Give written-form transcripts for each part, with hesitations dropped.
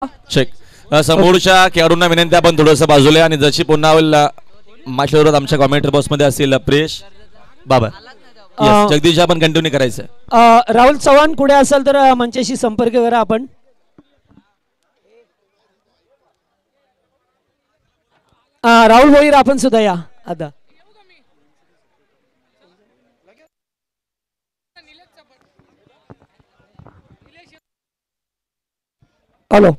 Check समोरच्या खेळाडूंना विनंती आपण थोडंसं बाजूला आणि जशी पुन्हा होईल माझ्याबरोबर आमच्या कॉमेंट्री बॉक्स मध्ये असतील प्रेश बाबा जगदीश आपण कंटिन्यू करायचं। राहुल चव्हाण कुठे असेल तर मंचाशी संपर्क करा आपण। राहुल भोईर आपण सुद्धा या आता। हॅलो,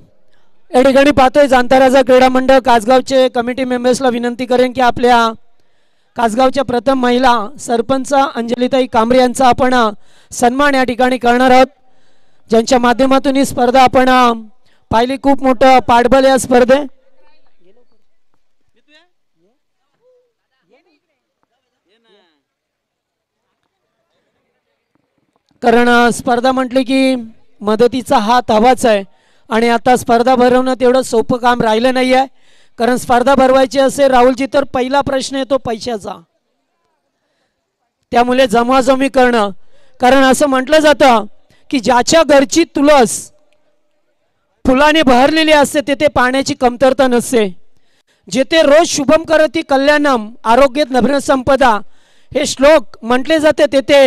या ठिकाणी पाहतोय जाणता क्रीडा मंडळ कासगावचे कमिटी मेंबर्सला विनंती करेन की आपल्या कासगावच्या प्रथम महिला सरपंच अंजलीताई कांबरे यांचा आपण सन्मान या ठिकाणी करणार आहोत, ज्यांच्या माध्यमातून ही स्पर्धा आपण पाहिली। खूप मोठं पाठबळ या स्पर्धे। कारण स्पर्धा म्हटली की मदतीचा हात हवाच आहे आणि आता स्पर्धा भरवणं तेवढं सोपं काम राहिलं नाही आहे। कारण स्पर्धा भरवायची असेल राहुलजी तर पहिला प्रश्न येतो पैशाचा, त्यामुळे जमाजमी करणं। कारण असं म्हटलं जातं की ज्याच्या घरची तुळस फुलाने बहरलेली असते तेथे पाण्याची कमतरता नसते, जेथे रोज शुभम करती कल्याणम आरोग्यात नभ्र संपदा हे श्लोक म्हटले जाते तेथे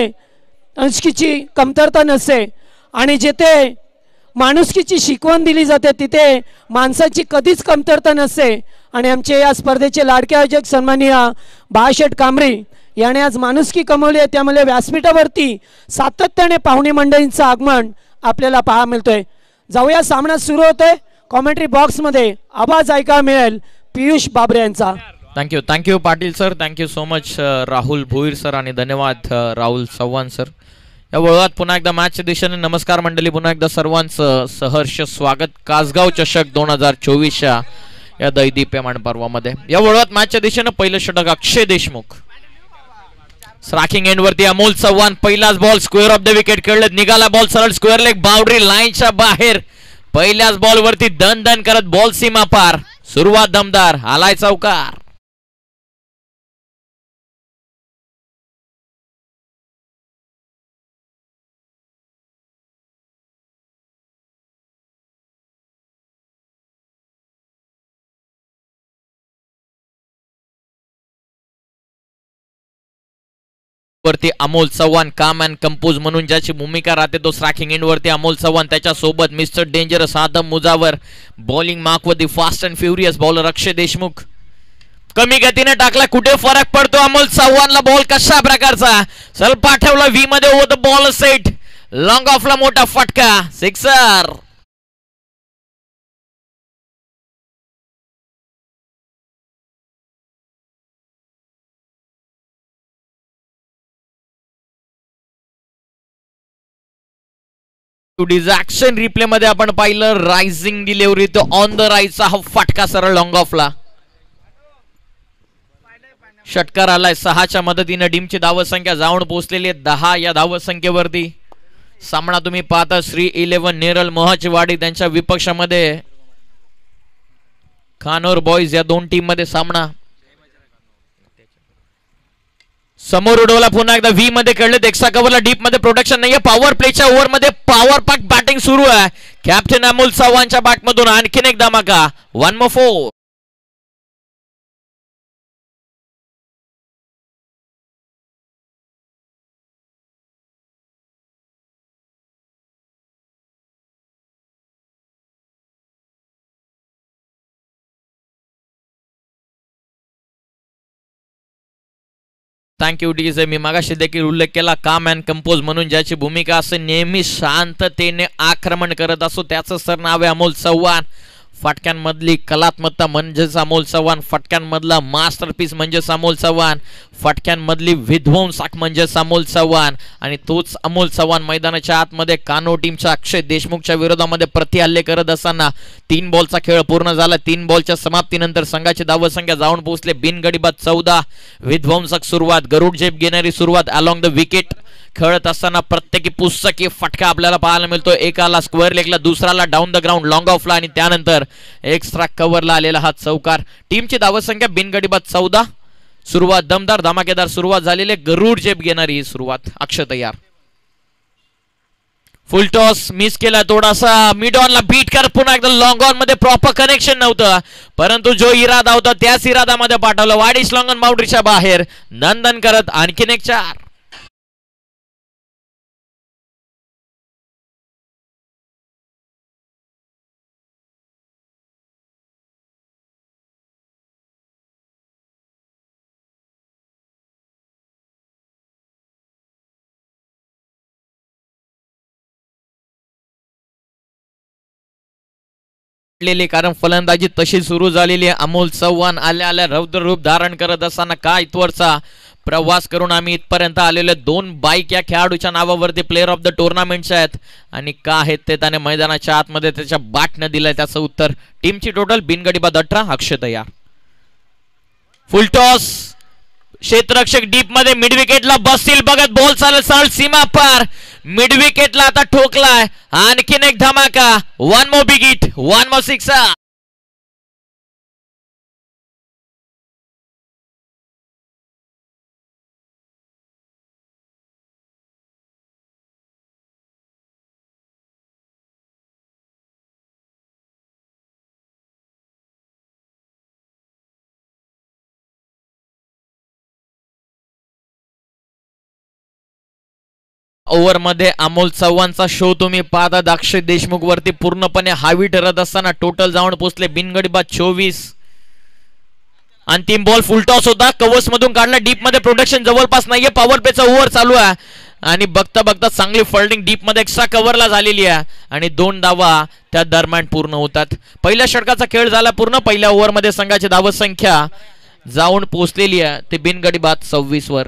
अंशकीची कमतरता नसते, आणि जेथे माणुसकीची शिकवण दिली जाते तिथे माणसाची कधीच कमतरता नसते। आणि आमचे या स्पर्धेचे लाडके आयोजक सन्माननीय बाळाशेठ कांबरे याने आज माणुसकी कमवली आहे, त्यामुळे व्यासपीठावरती सातत्याने पाहुणे मंडळींचं आगमन आपल्याला पाहायला मिळतोय। जाऊया, सामना सुरू होतोय। कॉमेंट्री बॉक्स मध्ये आवाज ऐकायला मिळेल पियुष बाबरे यांचा। Thank you Patil sir, thank you so much Rahul Bhoir sir आणि धन्यवाद राहुल चव्हाण सर। या वळवात पुन्हा एकदा मॅचच्या दिशेने नमस्कार मंडळी, पुन्हा एकदा सर्वांचं सहर्ष स्वागत कासगाव चषक 2024 या दैदीप्यमान पर्वामध्ये। या वळवात मॅचच्या दिशेने पहिलं षटक अक्षय देशमुख, स्ट्रायकिंग एंड वरती अमोल चव्हाण, पहिलाच ball square off the wicket खेळलेत, निघाला बॉल सरळ स्क्वेअर लेग बाउंड्री लाईनच्या बाहेर, पहिल्याच बॉल वरती दन दन करत बॉल सीमा पार, सुरुवात दमदार, आलाय चौकार। वरती अमोल चव्हाण काम अँड कंपोज म्हणून ज्याची भूमिका राहते तो स्ट्रायकिंग एंड वरती अमोल चव्हाण, त्याच्या सोबत मिस्टर डेंजरस आदम मुजावर, बॉलिंग मार्क वरती फास्ट अँड फ्युरियस बॉलर अक्षय देशमुख। कमी गतीने टाकला, कुठे फरक पडतो अमोल चव्हाणला, बॉल कशा प्रकारचा चल पाठवला व्ही मध्ये होत बॉल सेट, लॉंग ऑफला मोठा फटका, सिक्सर। ॲक्शन रिप्ले मध्ये आपण पाहिलं रायझिंग डिलिव्हरी, तो ऑन द राईटचा हा फटका सरळ लॉंग ऑफला, षटकार आलाय 6च्या मदतीने। टीमची धावसंख्या जाऊन पोहोचलेली आहे 10 या धावसंख्येवरती। सामना तुम्ही पाहता श्री 11 नेरल महचवाडी त्यांच्या विपक्षामध्ये खानोर बॉयज या दोन टीम मध्ये सामना। समोर उडवला, पुन्हा एकदा व्ही मध्ये खेळलेत, एक्स्ट्रा कव्हरला डीप मध्ये प्रोटेक्शन नाहीये, पॉवर प्लेच्या ओव्हर मध्ये पॉवर पॅक बॅटिंग सुरू आहे। कॅप्टन अमोल चव्हाणच्या बॅट मधून आणखीन एक धमाका, 1 more 4। थँक्यू डीजे, मी मागाशी देखील उल्लेख केला काम अँड कंपोज म्हणून ज्याची भूमिका असते नेहमी शांततेने आक्रमण करत असो त्याचं सर नाव आहे अमोल चव्हाण। फटक्यांमधली कलात्मकता म्हणजेच अमोल चव्हाण, फटक्यांमधला मास्टरपीस म्हणजेच अमोल चव्हाण, फटक्यांमधली विध्वंसक म्हणजेच अमोल चव्हाण। आणि तोच अमोल चव्हाण मैदानाच्या आतमध्ये कानो टीमच्या अक्षय देशमुखच्या विरोधामध्ये प्रतिहल्ले करत असताना 3 बॉलचा खेळ पूर्ण झाला। 3 बॉलच्या समाप्तीनंतर संघाची धावसंख्या जाऊन पोहोचले बिनगडीबाद 14। विध्वंसक सुरुवात, गरुड झेप घेणारी सुरुवात अलॉंग द विकेट खेळत असताना प्रत्येकी पुस्तकी फटका आपल्याला पाहायला मिळतो। एकाला स्क्वेअर लेगला, दुसराला डाऊन द ग्राउंड लॉंग ऑफला आणि त्यानंतर एक्स्ट्रा कव्हरला आलेला हा चौकार। टीमची धावसंख्या बिनगडीबाद 14, सुरुवात दमदार धमाकेदार सुरुवात झालेली, गरुड झेप घेणारी सुरुवात। अक्षय तयार, फुल टॉस मिस केला थोडासा मिड ऑनला बीट कर पुन्हा एकदा लॉंग ऑन मध्ये प्रॉपर कनेक्शन नव्हतं परंतु जो इरादा होता त्याच इरादामध्ये पाठवलं वाडीस लॉंग ऑन बाउंड्रीच्या बाहेर नंदन करत आणखीन एक 4 कारण फलंदाजी तशी सुरू झालेली आहे अमोल चव्हाण आल्या आल्या रौद्र रूप धारण करत असताना का इथवरचा प्रवास करून आम्ही इथपर्यंत आलेले 2 बाईक या खेळाडूच्या नावावरती प्लेअर ऑफ द टुर्नामेंटच्या आहेत आणि का आहेत ते त्याने मैदानाच्या आतमध्ये त्याच्या बाटनं दिलंय त्याचं उत्तर टीमची टोटल बिनगडी बाद 18 अक्षय तयार फुल टॉस क्षेत्ररक्षक डीप मध्ये मिड विकेटला बसतील बघत बॉल चालत सरळ सीमा पार मिड विकेटला आता ठोकलाय आणखीन एक धमाका 1 मोर बिग हिट 1 मोर सिक्सर ओव्हर मध्ये अमोल चव्हाणचा शो तुम्ही पाहता अक्षय देशमुख वरती पूर्णपणे हावी ठरत असताना टोटल जाऊन पोहोचले बिनगडी बाद 24 अंतिम बॉल फुल टॉस होता कव्हर्स मधून काढला डीप मध्ये प्रोडक्शन जवळपास नाहीये पॉवर प्लेचा ओव्हर चालू आहे आणि बघता बघता चांगली फोल्डिंग डीप मध्ये एक्स्ट्रा कव्हरला झालेली आहे आणि 2 धावा त्या दरम्यान पूर्ण होतात पहिल्या षटकाचा खेळ झाला पूर्ण पहिल्या ओव्हर मध्ये संघाची धाव संख्या जाऊन पोहोचलेली आहे ते बिनगडी बाद 26 वर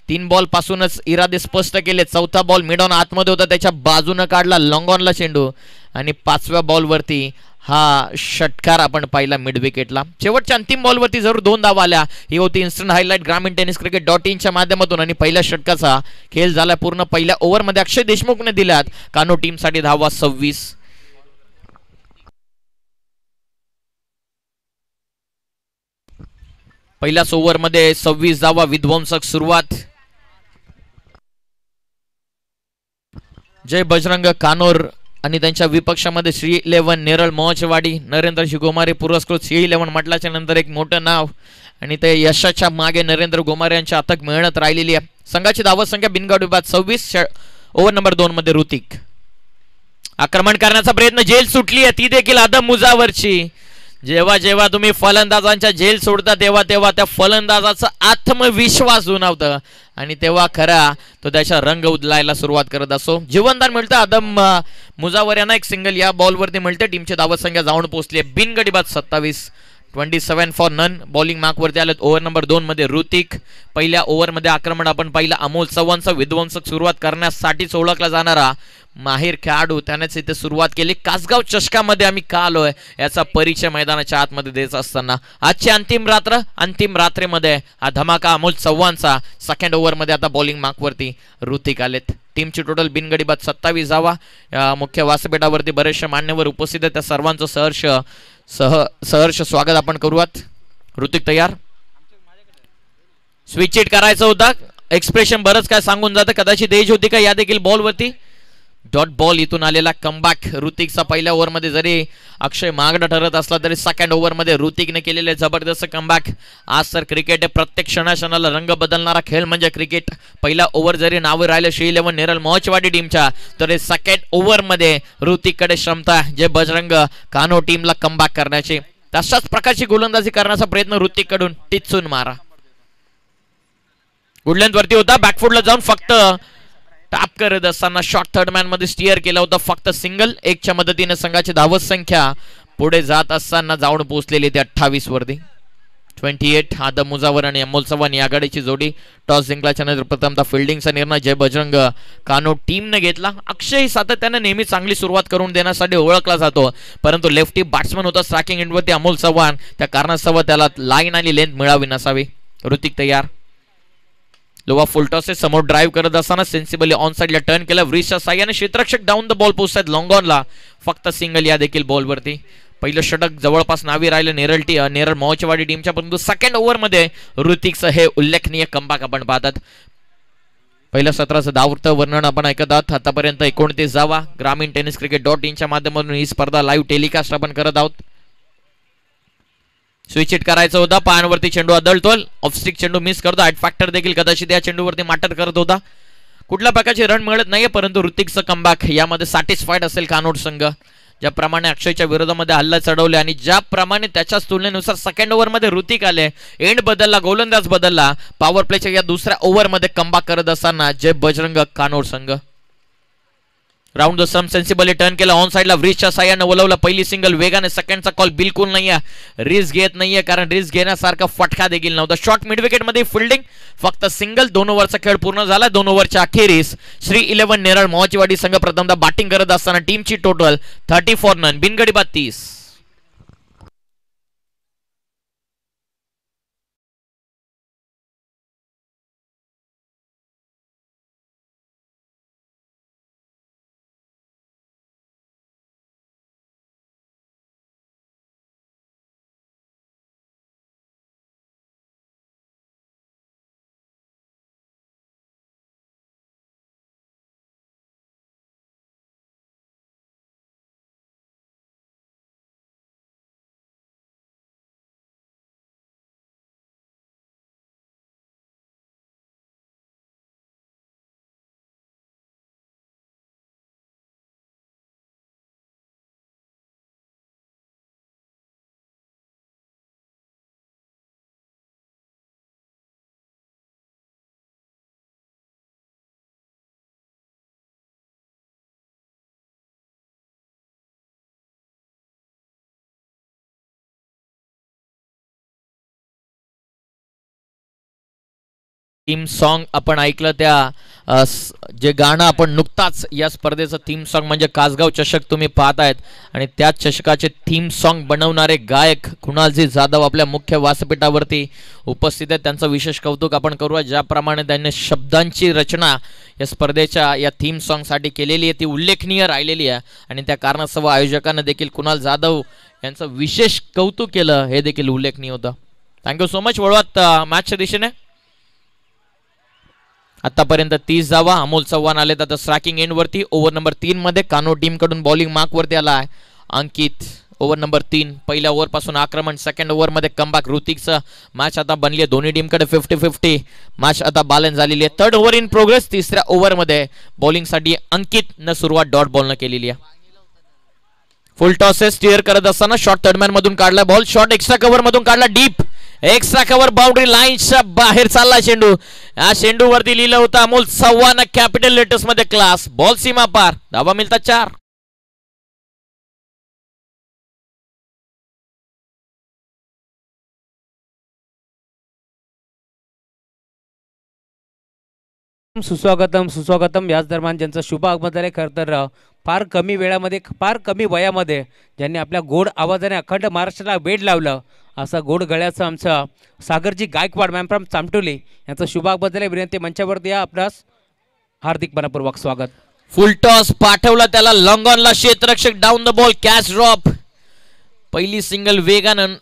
तीन बॉल पासूनच इरादे स्पष्ट केले चौथा बॉल मिड ऑन आतमध्ये होता त्याच्या बाजूने काढला लॉंग ऑनला चेंडू आणि 5व्या बॉल वरती हा षटकार आपण पाहिला मिड विकेटला शेवटच्या अंतिम बॉल वरती जरूर 2 धावा आल्या ही होती इन्स्टंट हायलाइट ग्रामीण टेनिस क्रिकेट .in च्या माध्यमातून आणि पहिल्या षटकाचा खेळ झाला पूर्ण पहिल्या ओव्हर मध्ये अक्षय देशमुखने दिल्यात कानो टीम साठी धावा 26 पहिल्याच ओव्हर मध्ये 26 धावा विध्वंसक सुरुवात जय बजरंग कानोर आणि त्यांच्या विपक्षामध्ये श्री 11 नेरळ मोहचवाडी नरेंद्र शिगोमारे पुरस्कृत श्री 11 म्हटल्याच्या नंतर एक मोठं नाव आणि ते यशाच्या मागे नरेंद्र गोमारे यांची अथक मेहनत राहिलेली आहे संघाची धावत संख्या बिनगडी बाद 26 ओव्हर नंबर 2 मध्ये ऋतिक आक्रमण करण्याचा प्रयत्न जेल सुटली आहे ती देखील आदम मुजावरची जेव्हा जेव्हा तुम्ही फलंदाजांच्या झेल सोडता तेव्हा तेव्हा त्या फलंदाजाचा आत्मविश्वास उन्हावतं आणि तेव्हा खरा तो त्याचा रंग उदलायला सुरुवात करत असो जीवनदान मिळतं आदम मुजावर यांना एक सिंगल या बॉलवरती मिळते टीमची धावत संख्या जाऊन पोहोचली बिनगडी बाद 27 27 फॉर नन बॉलिंग मार्क वरती आलेत ओव्हर नंबर 2 मध्ये ऋतिक पहिल्या ओव्हर मध्ये आक्रमण आपण पाहिलं अमोल चव्हाणचा विध्वंसक सुरुवात करण्यासाठीच ओळखला जाणारा माहिर खेळाडू त्यानेच इथे सुरुवात केली कासगाव चषकामध्ये आम्ही का आलोय याचा परिचय मैदानाच्या आतमध्ये द्यायचा असताना आजची अंतिम रात्रीमध्ये हा धमाका अमोल चव्हाणचा सेकंड ओव्हर मध्ये आता बॉलिंग मार्क वरती ऋतिक आलेत टीमची टोटल बिनगडी बाद 27 धावा मुख्य व्यासपीठावरती बरेचसे मान्यवर उपस्थित आहेत त्या सर्वांचं सहर्ष स्वागत आपण करूयात ऋतिक तयार स्विच इट करायचं होता एक्सप्रेशन बरंच काय सांगून जातं कदाचित एज होती का या देखील बॉल वरती डॉट बॉल इथून आलेला कमबॅक ऋतिकचा पहिल्या ओव्हर मध्ये जरी अक्षय महागडा ठरत असला तरी सेकंड ओव्हर मध्ये ऋतिकने केलेले जबरदस्त कमबॅक आज तर क्रिकेट प्रत्येक क्षणाक्षणाला रंग बदलणारा खेळ म्हणजे क्रिकेट पहिला ओव्हर जरी नाव राहिलं श्री 11 नेरळ मोहचवाडी टीमच्या तर सेकंड ओव्हर मध्ये ऋतिककडे क्षमता जे बजरंग कानो टीमला कमबॅक करण्याची तशाच प्रकारची गोलंदाजी करण्याचा प्रयत्न ऋतिककडून टिचून मारा गुडलेंथ वरती होता बॅकफुटला जाऊन फक्त टॅप करत असताना शॉर्ट थर्ड मॅन मध्ये स्टिअर केला होता, फक्त सिंगल. एकच्या मदतीने संघाची धावत संख्या पुढे जात असताना जाऊन पोहोचलेली ते 28 वरती. 28 आदम मुजावर आणि अमोल चव्हाण या आघाडीची जोडी. टॉस जिंकल्याच्या नंतर प्रथमतः फिल्डिंगचा निर्णय जय बजरंग कानो टीमने घेतला. अक्षय सातत्याने नेहमी चांगली सुरुवात करून देण्यासाठी ओळखला जातो, परंतु लेफ्टी बॅट्समन होता स्ट्रायकिंग एंडवरती अमोल चव्हाण, त्या कारणास्तव त्याला लाईन आणि लेंथ मिळावी नसावी. ऋतिक तयार. लोवा फुल टॉस समोर ड्राईव्ह करत असताना सेन्सिबली ऑन साइडला टर्न केला. व्रिजच्या साह्याने क्षेत्ररक्षक डाऊन द बॉल पोहोचतात लॉंग ऑनला, फक्त सिंगल या देखील बॉलवरती. पहिलं षटक जवळपास नावी राहिलं नेरळ मोहचवाडी टीमच्या, परंतु सेकंड ओव्हरमध्ये ऋतिकचं हे उल्लेखनीय कमबॅक आपण पाहतात. पहिल्या सत्राचं धावतं वर्णन आपण ऐकत आहात. आतापर्यंत 29 धावा. ग्रामीण टेनिस क्रिकेट .in च्या माध्यमातून ही स्पर्धा लाईव्ह टेलिकास्ट आपण करत आहोत. स्विच हिट करायचं होता, पायांवरती चेंडू आदळतो, ऑफस्टिक चेंडू मिस करतो. हाईट फॅक्टर देखील कदाचित या चेंडूवरती माटर करत होता. कुठल्या प्रकारचे रन मिळत नाहीये, परंतु ऋतिकचं कमबॅक यामध्ये सॅटिस्फाईड असेल कानोड संघ. ज्याप्रमाणे अक्षयच्या विरोधामध्ये हल्ला चढवले आणि ज्याप्रमाणे त्याच्याच तुलनेनुसार सेकंड ओव्हरमध्ये ऋतिक आले, एंड बदलला, गोलंदाज बदलला. पॉवर प्लेच्या या दुसऱ्या ओव्हरमध्ये कमबॅक करत असताना जय बजरंग कानोड संघ. Round the some sensibly turn केला, ऑन साइडला व्रिजच्या साह्याने वलवला. पहिली सिंगल वेगाने, सेकंडचा कॉल बिलकुल नाहीये, रिस्क घेत नाहीये, कारण रिस्क घेण्यासारखा फटका देखील नव्हता. शॉर्ट मिड विकेट मध्ये फिल्डिंग, फक्त सिंगल. 2 ओव्हरचा खेळ पूर्ण झाला. 2 ओव्हरच्या अखेरीस श्री 11 नेरळ मोहचवाडी संघ प्रथमतः बॅटिंग करत असताना टीमची टोटल 34 रन, बिनगडी बाद 30. थीम सॉन्ग आपण ऐकलं, त्या जे गाणं आपण नुकताच या स्पर्धेचं थीम सॉन्ग म्हणजे कासगाव चषक तुम्ही पाहतायत, आणि त्याच चषकाचे थीम सॉन्ग बनवणारे गायक कुणालजी जाधव आपल्या मुख्य व्यासपीठावरती उपस्थित आहेत. त्यांचं विशेष कौतुक आपण करूया. ज्याप्रमाणे त्यांनी शब्दांची रचना या स्पर्धेच्या या थीम सॉन्गसाठी केलेली आहे ती उल्लेखनीय राहिलेली आहे, आणि त्या कारणास्तव आयोजकांना देखील कुणाल जाधव यांचं विशेष कौतुक केलं, हे देखील उल्लेखनीय होतं. Thank you so much. वळवात मॅचच्या दिशेने आतापर्यंत 30 धावा. अमोल चव्हाण आले तर स्ट्रायकिंग एंड वरती. ओव्हर नंबर 3 मध्ये कानो टीम कडून बॉलिंग मार्क वरती आला आहे अंकित. ओव्हर नंबर 3 पहिल्या ओव्हर पासून आक्रमण, सेकंड ओव्हर मध्ये कमबॅक ऋतिकचं. मॅच आता बनली आहे दोन्ही टीम कडे 50-50. मॅच आता बॅलन्स झालेली आहे. Third over in progress. तिसऱ्या ओव्हर मध्ये बॉलिंग साठी अंकित न सुरुवात डॉट बॉल न केलेली आहे. फुल टॉसेस स्टिअर करत असताना शॉर्ट थर्डमॅन मधून काढला बॉल, शॉर्ट एक्स्ट्रा कव्हर मधून काढला, डीप एक्स्ट्रा कव्हर बाउंड्री लाईनच्या बाहेर चालला चेंडू. या चेंडू वरती लिहिलं होतं अमोल चव्हाण कॅपिटल लेटर्स मध्ये क्लास. बॉल सीमा पार. धावा मिळतात 4. सुस्वागतम सुस्वागतम. याच दरम्यान ज्यांचं शुभ आगमन आहे, खरं तर फार कमी वेळामध्ये, फार कमी वयामध्ये ज्यांनी आपल्या गोड आवाजाने अखंड महाराष्ट्राला वेड लावलं, असा गोड गळ्याचं आमचं सागरजी गायकवाड मॅम फ्रॉम चामटोली यांचं शुभ आगमन आहे. विनंती मंचावरती या, आपणास हार्दिक मनपूर्वक स्वागत. फुल टॉस पाठवला त्याला लॉंग ऑनला, क्षेत्ररक्षक down the ball, catch drop. पहिली सिंगल वेगानं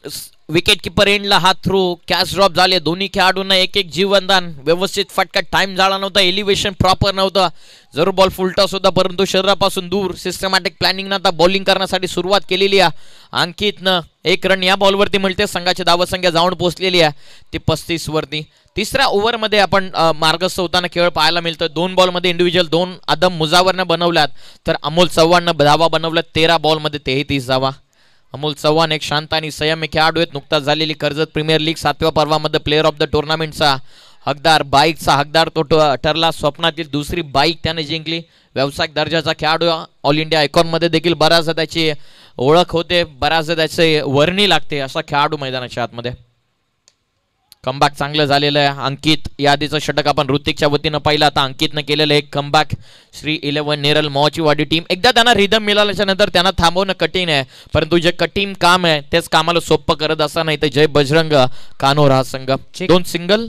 विकेट किपर एंडला हा थ्रो, कॅच ड्रॉप झाले. दोन्ही खेळाडूंना एक एक जीवनदान. व्यवस्थित फटका, टाइम झाला नव्हता, एलिव्हेशन प्रॉपर नव्हतं. जरूर बॉल फुल टॉस होता, परंतु शरीरापासून दूर सिस्टमॅटिक प्लॅनिंगनं आता बॉलिंग करण्यासाठी सुरुवात केलेली आहे. अंकितनं 1 रन या बॉलवरती मिळते. संघाची धावसंख्या जाऊन पोहोचलेली आहे ती 35 वरती. तिसऱ्या ओव्हरमध्ये आपण मार्गस्थ होताना खेळ पाहायला मिळतं. 2 बॉलमध्ये इंडिव्हिज्युअल 2 आदम मुजावरनं बनवल्यात, तर अमोल चव्हाणनं धावा बनवल्यात 13 बॉलमध्ये 33 धावा. अमोल चव्हाण एक शांत आणि संयमी खेळाडू आहेत. नुकताच झालेली कर्जत प्रीमियर लीग 7व्या पर्वामध्ये प्लेअर ऑफ द टुर्नामेंटचा हकदार बाईकचा हकदार तो ठरला. स्वप्नातील दुसरी बाईक त्याने जिंकली. व्यावसायिक दर्जाचा खेळाडू. ऑल इंडिया आयकॉनमध्ये देखील बऱ्याचदा त्याची ओळख होते, बऱ्याचदा त्याचे वर्णी लागते असा खेळाडू मैदानाच्या आतमध्ये. कमबॅक चांगलं झालेलं आहे. अंकित यादीचं षटक आपण ऋतिकच्या वतीनं पाहिलं. आता अंकितनं केलेलं एक कमबॅक. श्री 11 नेरल मोचीवाडी टीम. एकदा त्यांना रिदम मिळाल्याच्या नंतर त्यांना थांबवणं कठीण आहे, परंतु जे कठीण काम आहे तेच कामाला सोपं करत असं नाही. तर जय बजरंग कानोर हा संघ 2 सिंगल.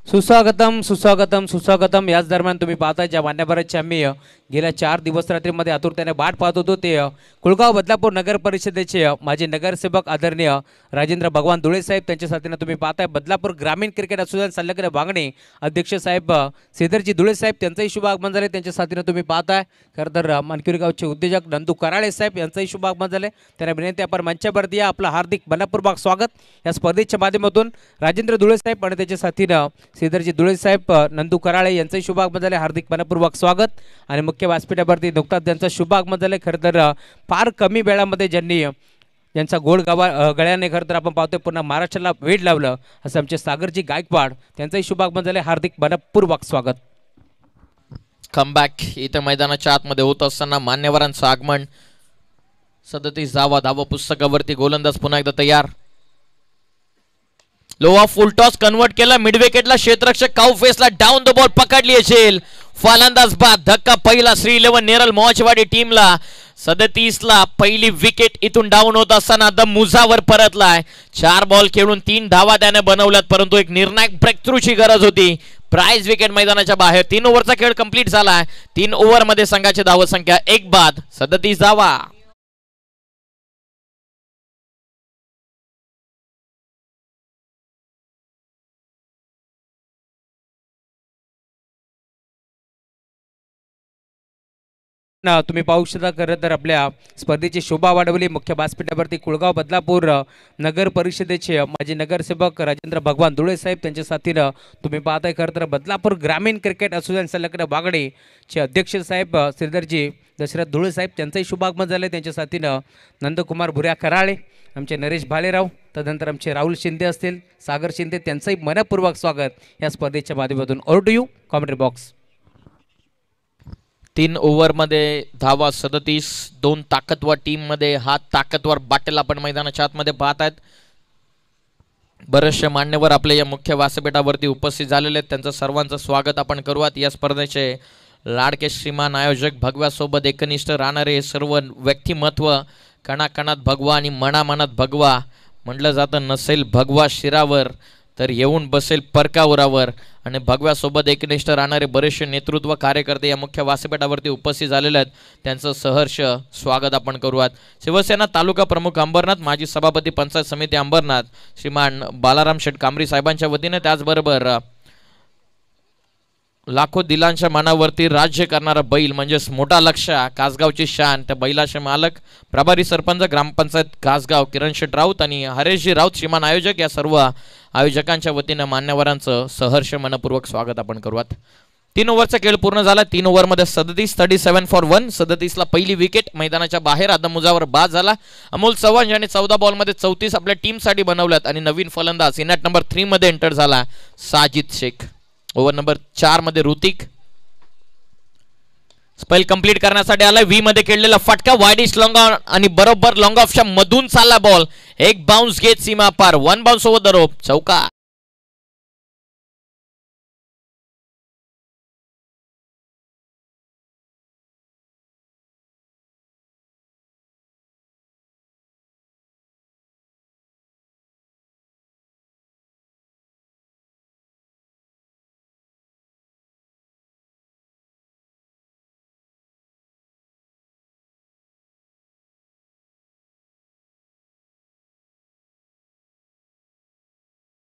सुस्वागतम सुस्वागतम सुस्वागतम. याच दरम्यान तुम्ही पाहता ज्या मान्यवरांची आम्ही गेल्या 4 दिवस रात्रीमध्ये आतुरतेने वाट पाहत होतो ते कुळगाव बदलापूर नगर परिषदेचे माजी नगरसेवक आदरणीय राजेंद्र भगवान धुळे साहेब त्यांच्या साथीने तुम्ही पाहताय बदलापूर ग्रामीण क्रिकेट असोसिएशन संलग्न वागणे अध्यक्ष साहेब श्रीधरजी धुळे साहेब त्यांचंही शुभ आगमन झाले. त्यांच्या साथीने तुम्ही पाहताय खरं तर मानकिरी गावचे उद्योजक नंदू कराळे साहेब यांचंही शुभ आगमन झाले. त्यांना विनंती आपण मंचावरती या. आपलं हार्दिक मनपूर्वक स्वागत या स्पर्धेच्या माध्यमातून. राजेंद्र धुळे साहेब आणि त्याच्या साथीनं श्रीधरजी धुळे साहेब नंदू कराळे यांचंही शुभ आगमन झाले. हार्दिक मनपूर्वक स्वागत. आणि मुख्य व्यासपीठावरती नुकताच त्यांचा शुभ आगमन झाले. खरं तर फार कमी वेळामध्ये ज्यांचा गोड गळ्याने खरं तर आपण पाहतोय पुन्हा महाराष्ट्राला वेध लावलं असं आमचे सागरजी गायकवाड त्यांचंही शुभ आगमन झाले. हार्दिक मनपूर्वक स्वागत. कमबॅक इथं मैदानाच्या आतमध्ये होत असताना मान्यवरांचं आगमन. 37 धावा पुस्तकावरती. गोलंदाज पुन्हा एकदा तयार. लोवा फुल टॉस कन्वर्ट केला. मिड विकेटला क्षेत्ररक्षक काऊ फेसला डाऊन द बॉल पकडली असेल. फलंदाज बाद धक्का पहिला श्री 11 नेरल मोचवाडी टीमला. 37 ला पहिली विकेट इथून डाऊन होत असताना द मुझावर परतलाय. 4 बॉल खेळून 3 धावा त्याने बनवल्यात, परंतु एक निर्णायक ब्रेक थ्रूची गरज होती. प्राइज विकेट मैदानाच्या बाहेर. 3 ओव्हरचा खेळ कंप्लीट झालाय. 3 ओव्हर मध्ये संघाची धाव संख्या 1 बाद 37 धावा. तुम्ही पाहू शकता खरं तर आपल्या स्पर्धेची शोभा वाढवली. मुख्य व्यासपीठावरती कुळगाव बदलापूर नगर परिषदेचे माजी नगरसेवक राजेंद्र भगवान धुळे साहेब त्यांच्या साथीनं तुम्ही पाहताय खरं तर बदलापूर ग्रामीण क्रिकेट असोसिएशन संलग्न वागडेचे अध्यक्ष साहेब श्रीधरजी दशरथ धुळे साहेब त्यांचंही शुभ आगमन झाले. त्यांच्या साथीनं नंदकुमार भुऱ्या कराळे, आमचे नरेश भालेराव, तदनंतर आमचे राहुल शिंदे असतील, सागर शिंदे त्यांचंही मनपूर्वक स्वागत या स्पर्धेच्या माध्यमातून. Over to you commentary box. 3 ओव्हरमध्ये धावा 37. 2 ताकदवर टीममध्ये हा ताकदवर बाटल आपण मैदानाच्या आतमध्ये पाहत आहेत. बरेचसे मान्यवर आपल्या या मुख्य व्यासपीठावरती उपस्थित झालेले आहेत. त्यांचं सर्वांचं स्वागत आपण करूयात. या स्पर्धेचे लाडके श्रीमान आयोजक भगव्यासोबत एकनिष्ठ राहणारे सर्व व्यक्तिमत्व. कणाकणात भगवा आणि मनामनात भगवा म्हटलं जातं. नसेल भगवा शिरावर तर येऊन बसेल परकावरावर. आणि भगव्यासोबत एकनिष्ठ राहणारे बरेचसे नेतृत्व कार्यकर्ते या मुख्य व्यासपीठावरती उपस्थित झालेले आहेत. त्यांचं सहर्ष स्वागत आपण करूयात. शिवसेना तालुका प्रमुख अंबरनाथ, माजी सभापती पंचायत समिती अंबरनाथ श्रीमान बालाराम शेठ कांबरी साहेबांच्या वतीने, त्याचबरोबर लाखो दिलांच्या मनावरती राज्य करणारा बैल म्हणजेच मोठा लक्ष, कासगावची शान, त्या बैलाचे मालक प्रभारी सरपंच ग्रामपंचायत कासगाव किरण शेठ राऊत आणि हरेशजी राऊत श्रीमान आयोजक, या सर्व आयोजकांच्या वतीनं मान्यवरांचं सहर्ष मनपूर्वक स्वागत आपण करूयात. 3 ओव्हरचा खेळ पूर्ण झाला. 3 ओव्हरमध्ये 37 फॉर 1. 37 ला पहिली विकेट मैदानाच्या बाहेर आदम मुजावर बाद झाला. अमोल चव्हाण ज्याने 14 बॉलमध्ये 34 आपल्या टीमसाठी बनवल्यात आणि नवीन फलंदाज इनॅट नंबर 3 मध्ये एंटर झाला साजिद शेख. ओव्हर नंबर 4 मध्ये ऋतिक स्पेल कंप्लीट करण्यासाठी आला. व्ही मध्ये खेळलेला फटका वाईडिश लॉंग ऑन आणि बरोबर लॉंग ऑफच्या मधून चालला बॉल. एक बाउन्स घेत सीमा पार. 1 बाउन्स ओव्हर द रोप. चौका.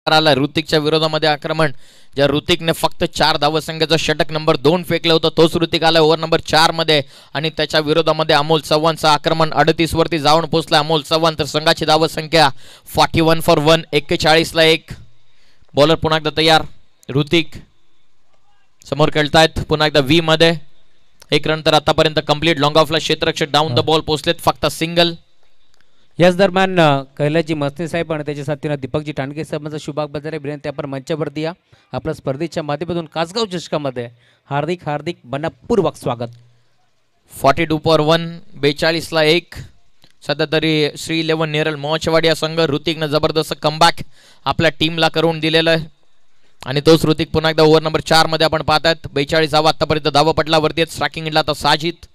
ऋतिकच्या विरोधामध्ये आक्रमण, ज्या ऋतिकने फक्त 4 धावसंख्येचा षटक नंबर 2 फेकलं होतं तोच ऋतिक आला ओव्हर नंबर 4 मध्ये. आणि त्याच्या विरोधामध्ये अमोल चव्हाणचं आक्रमण 38 वरती जाऊन पोहोचला अमोल चव्हाण. तर संघाची धावसंख्या 41 फॉर 1. 41 ला 1. बॉलर पुन्हा एकदा तयार. ऋतिक समोर खेळतायत पुन्हा एकदा व्ही मध्ये. 1 रन तर आतापर्यंत कंप्लीट. लॉंग ऑफला क्षेत्ररक्षक डाऊन द बॉल पोहोचलेत. फक्त सिंगल. याच दरम्यान कैलाजी मस्ते साहेब आणि त्याच्या साथीनं दीपकजी टाणके साहेबांचा शुभाग बजारे विनंती आपण मंचावरती या. आपल्या स्पर्धेच्या माध्यमातून कासगाव चषकामध्ये हार्दिक हार्दिक मनपूर्वक स्वागत. 42-1 42ला 1. सध्या तरी श्री 11 नेरळ मोचवाडी या संघ ऋतिकनं जबरदस्त कमबॅक आपल्या टीमला करून दिलेलं आहे आणि तोच ऋतिक पुन्हा एकदा ओव्हर नंबर 4 मध्ये आपण पाहतात. 42 धावा आतापर्यंत धावा पटलावरती आहेत. स्ट्रायकिंग एंडला आता साजिद.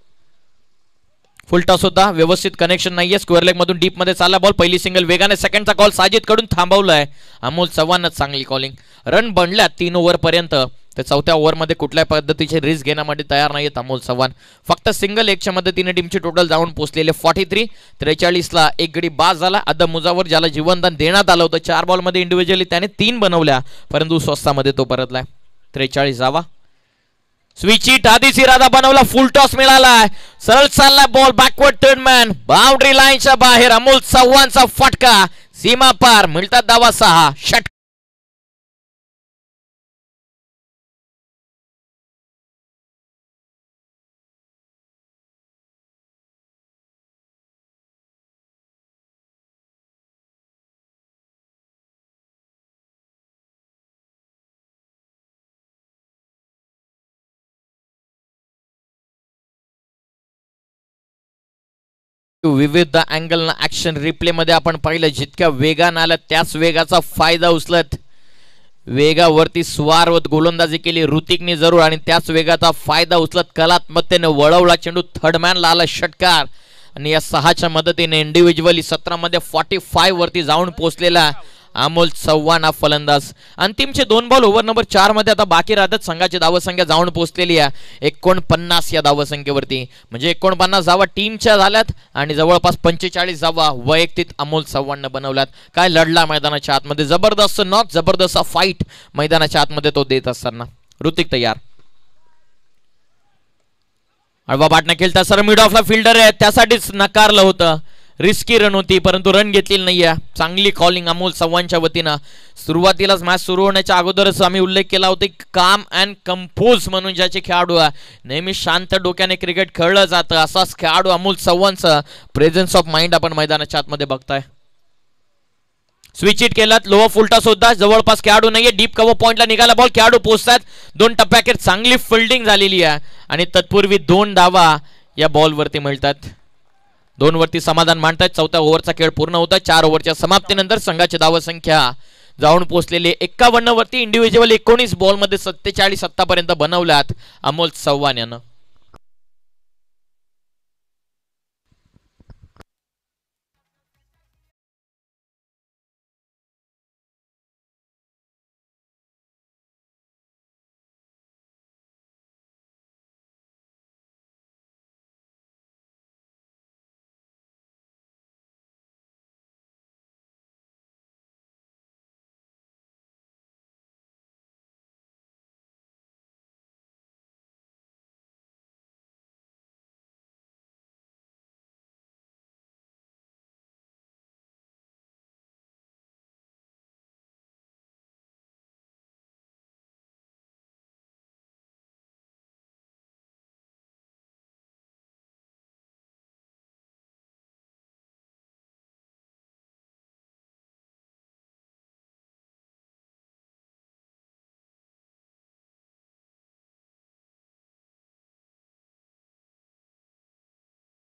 फुल टॉस होता, व्यवस्थित कनेक्शन नाहीये. स्क्वेअर लेग मधून डीप मध्ये चालला बॉल. पहिली सिंगल वेगाने. सेकंडचा कॉल साजिद कडून थांबवलाय. अमोल चव्हाणच चांगली कॉलिंग. रन बनल्या 3 ओव्हर पर्यंत. तर चौथ्या ओव्हरमध्ये कुठल्याही पद्धतीचे रिस्क घेण्यामध्ये तयार नाहीत अमोल चव्हाण. फक्त सिंगल एकच्या मदतीने टीमची टोटल जाऊन पोहोचलेले 43. 43ला एक गडी बाद झाला. अदम मुजावर ज्याला जीवनदान देण्यात आलं होतं 4 बॉलमध्ये इंडिव्हिज्युअली त्याने 3 बनवल्या, परंतु स्वस्तामध्ये तो परतलाय. 43 जावा. स्विच हिट आधीच इरादा बनवला. फुल टॉस मिळालाय. सरळ चालला ball. Backward third man boundary लाईनच्या बाहेर. अमोल चव्हाणचा फटका सीमा पार. मिळतात धावा 6. षटकार विविध अँगल ऍक्शन रिप्ले मध्ये आपण पाहिलं. जितक्या वेगानं आलं त्याच वेगाचा फायदा उचलत वेगावरती स्वार होत गोलंदाजी केली ऋतिकने जरूर आणि त्याच वेगाचा फायदा उचलत कलात्मकतेने वळवला चेंडू. थर्ड मॅनला आला षटकार आणि या 6च्या मदतीने इंडिव्हिज्युअली 17 मध्ये 45 वरती जाऊन पोहोचलेला अमोल चव्हाण हा फलंदाज. अंतिमचे 2 बॉल ओव्हर नंबर 4 मध्ये आता बाकी राहतात. संघाची धावसंख्या जाऊन पोहोचलेली आहे 49 या धावसंख्येवरती. म्हणजे 49 धावा टीमच्या झाल्यात आणि जवळपास 45 धावा वैयक्तिक अमोल चव्हाणनं बनवल्यात. काय लढला मैदानाच्या आतमध्ये. जबरदस्त नॉक, जबरदस्त फाईट मैदानाच्या आतमध्ये तो देत असताना. ऋतिक तयार. अळवा बाटना खेळता सर मिड ऑफला फिल्डर आहे त्यासाठीच नकारलं होतं. रिस्की रन होती परंतु रन घेतलेली नाहीये. चांगली कॉलिंग अमोल चव्हाणच्या वतीनं. सुरुवातीलाच मॅच सुरू होण्याच्या अगोदरच आम्ही उल्लेख केला होता की काम अँड कंपोज म्हणून ज्याचे खेळाडू आहे नेहमी शांत डोक्याने क्रिकेट खेळलं जातं असाच खेळाडू अमोल चव्हाणचं प्रेझेन्स ऑफ माइंड आपण मैदानाच्या आतमध्ये बघताय. स्विच हिट केलात. लोअर फुलटा सुद्धा जवळपास खेळाडू नाहीये. डीप कव्हर पॉइंटला निघाला बॉल. खेळाडू पोहोचतात. 2 टप्प्याखेर चांगली फिल्डिंग झालेली आहे आणि तत्पूर्वी 2 धावा या बॉलवरती मिळतात. 2 वरती समाधान मांडतात. 4थ्या ओव्हरचा खेळ पूर्ण होता. 4 ओव्हरच्या समाप्तीनंतर संघाची धावसंख्या जाऊन पोहोचलेली 51 वरती. इंडिव्हिज्युअल 19 बॉलमध्ये 47 आतापर्यंत बनवल्यात अमोल चव्हाण यानं.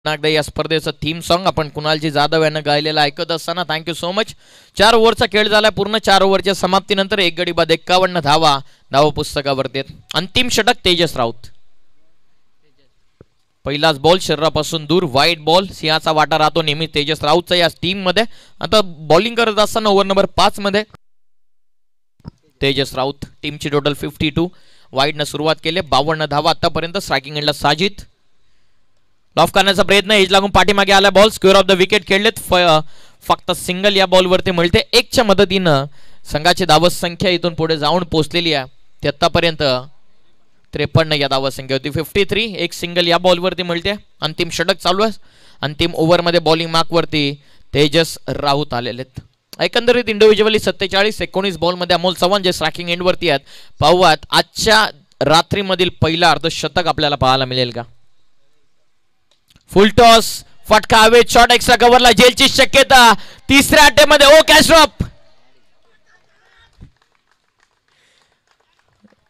एकदा या स्पर्धेचं थीम सॉन्ग आपण कुणालजी जाधव यांना गायलेलं ऐकत असताना थँक्यू सो मच. 4 ओव्हरचा खेळ झाला पूर्ण. 4 ओव्हरच्या समाप्तीनंतर एक गडी बाद 51 धावा धाव पुस्तकावरती. अंतिम षटक तेजस राऊत. पहिलाच बॉल शरीरापासून दूर. वाईट बॉल. सिंहाचा वाटा राहतो नेहमी तेजस राऊतचा या टीम मध्ये. आता बॉलिंग करत असताना ओव्हर नंबर 5 मध्ये तेजस राऊत. टीमची टोटल 52. वाईडनं सुरुवात केली. 52 धावा आतापर्यंत. स्ट्रायकिंग एंडला साजिद. लॉफ करण्याचा प्रयत्न. एज लागून पाठीमागे आला ball. Square off the wicket खेळलेत. फक्त सिंगल या बॉलवरती मिळते. 1च्या मदतीनं संघाची धावत संख्या इथून पुढे जाऊन पोहोचलेली आहे. ते आतापर्यंत 53 या धावत संख्या होती. 53. एक सिंगल या बॉलवरती मिळते. अंतिम षटक चालू आहे. अंतिम ओव्हरमध्ये बॉलिंग मार्कवरती तेजस राऊत आलेले आहेत. एकंदरीत इंडिव्हिज्युअली 47-19 बॉलमध्ये अमोल चव्हाण जे स्ट्रायकिंग एंडवरती आहेत. पाहूयात आजच्या रात्रीमधील पहिला अर्धशतक आपल्याला पाहायला मिळेल का. फुल टॉस. फटका हवेत, शॉट एक्स्ट्रा कव्हरला, जेलची शक्यता तिसऱ्या अटेमध्ये. ओ कॅच ड्रॉप.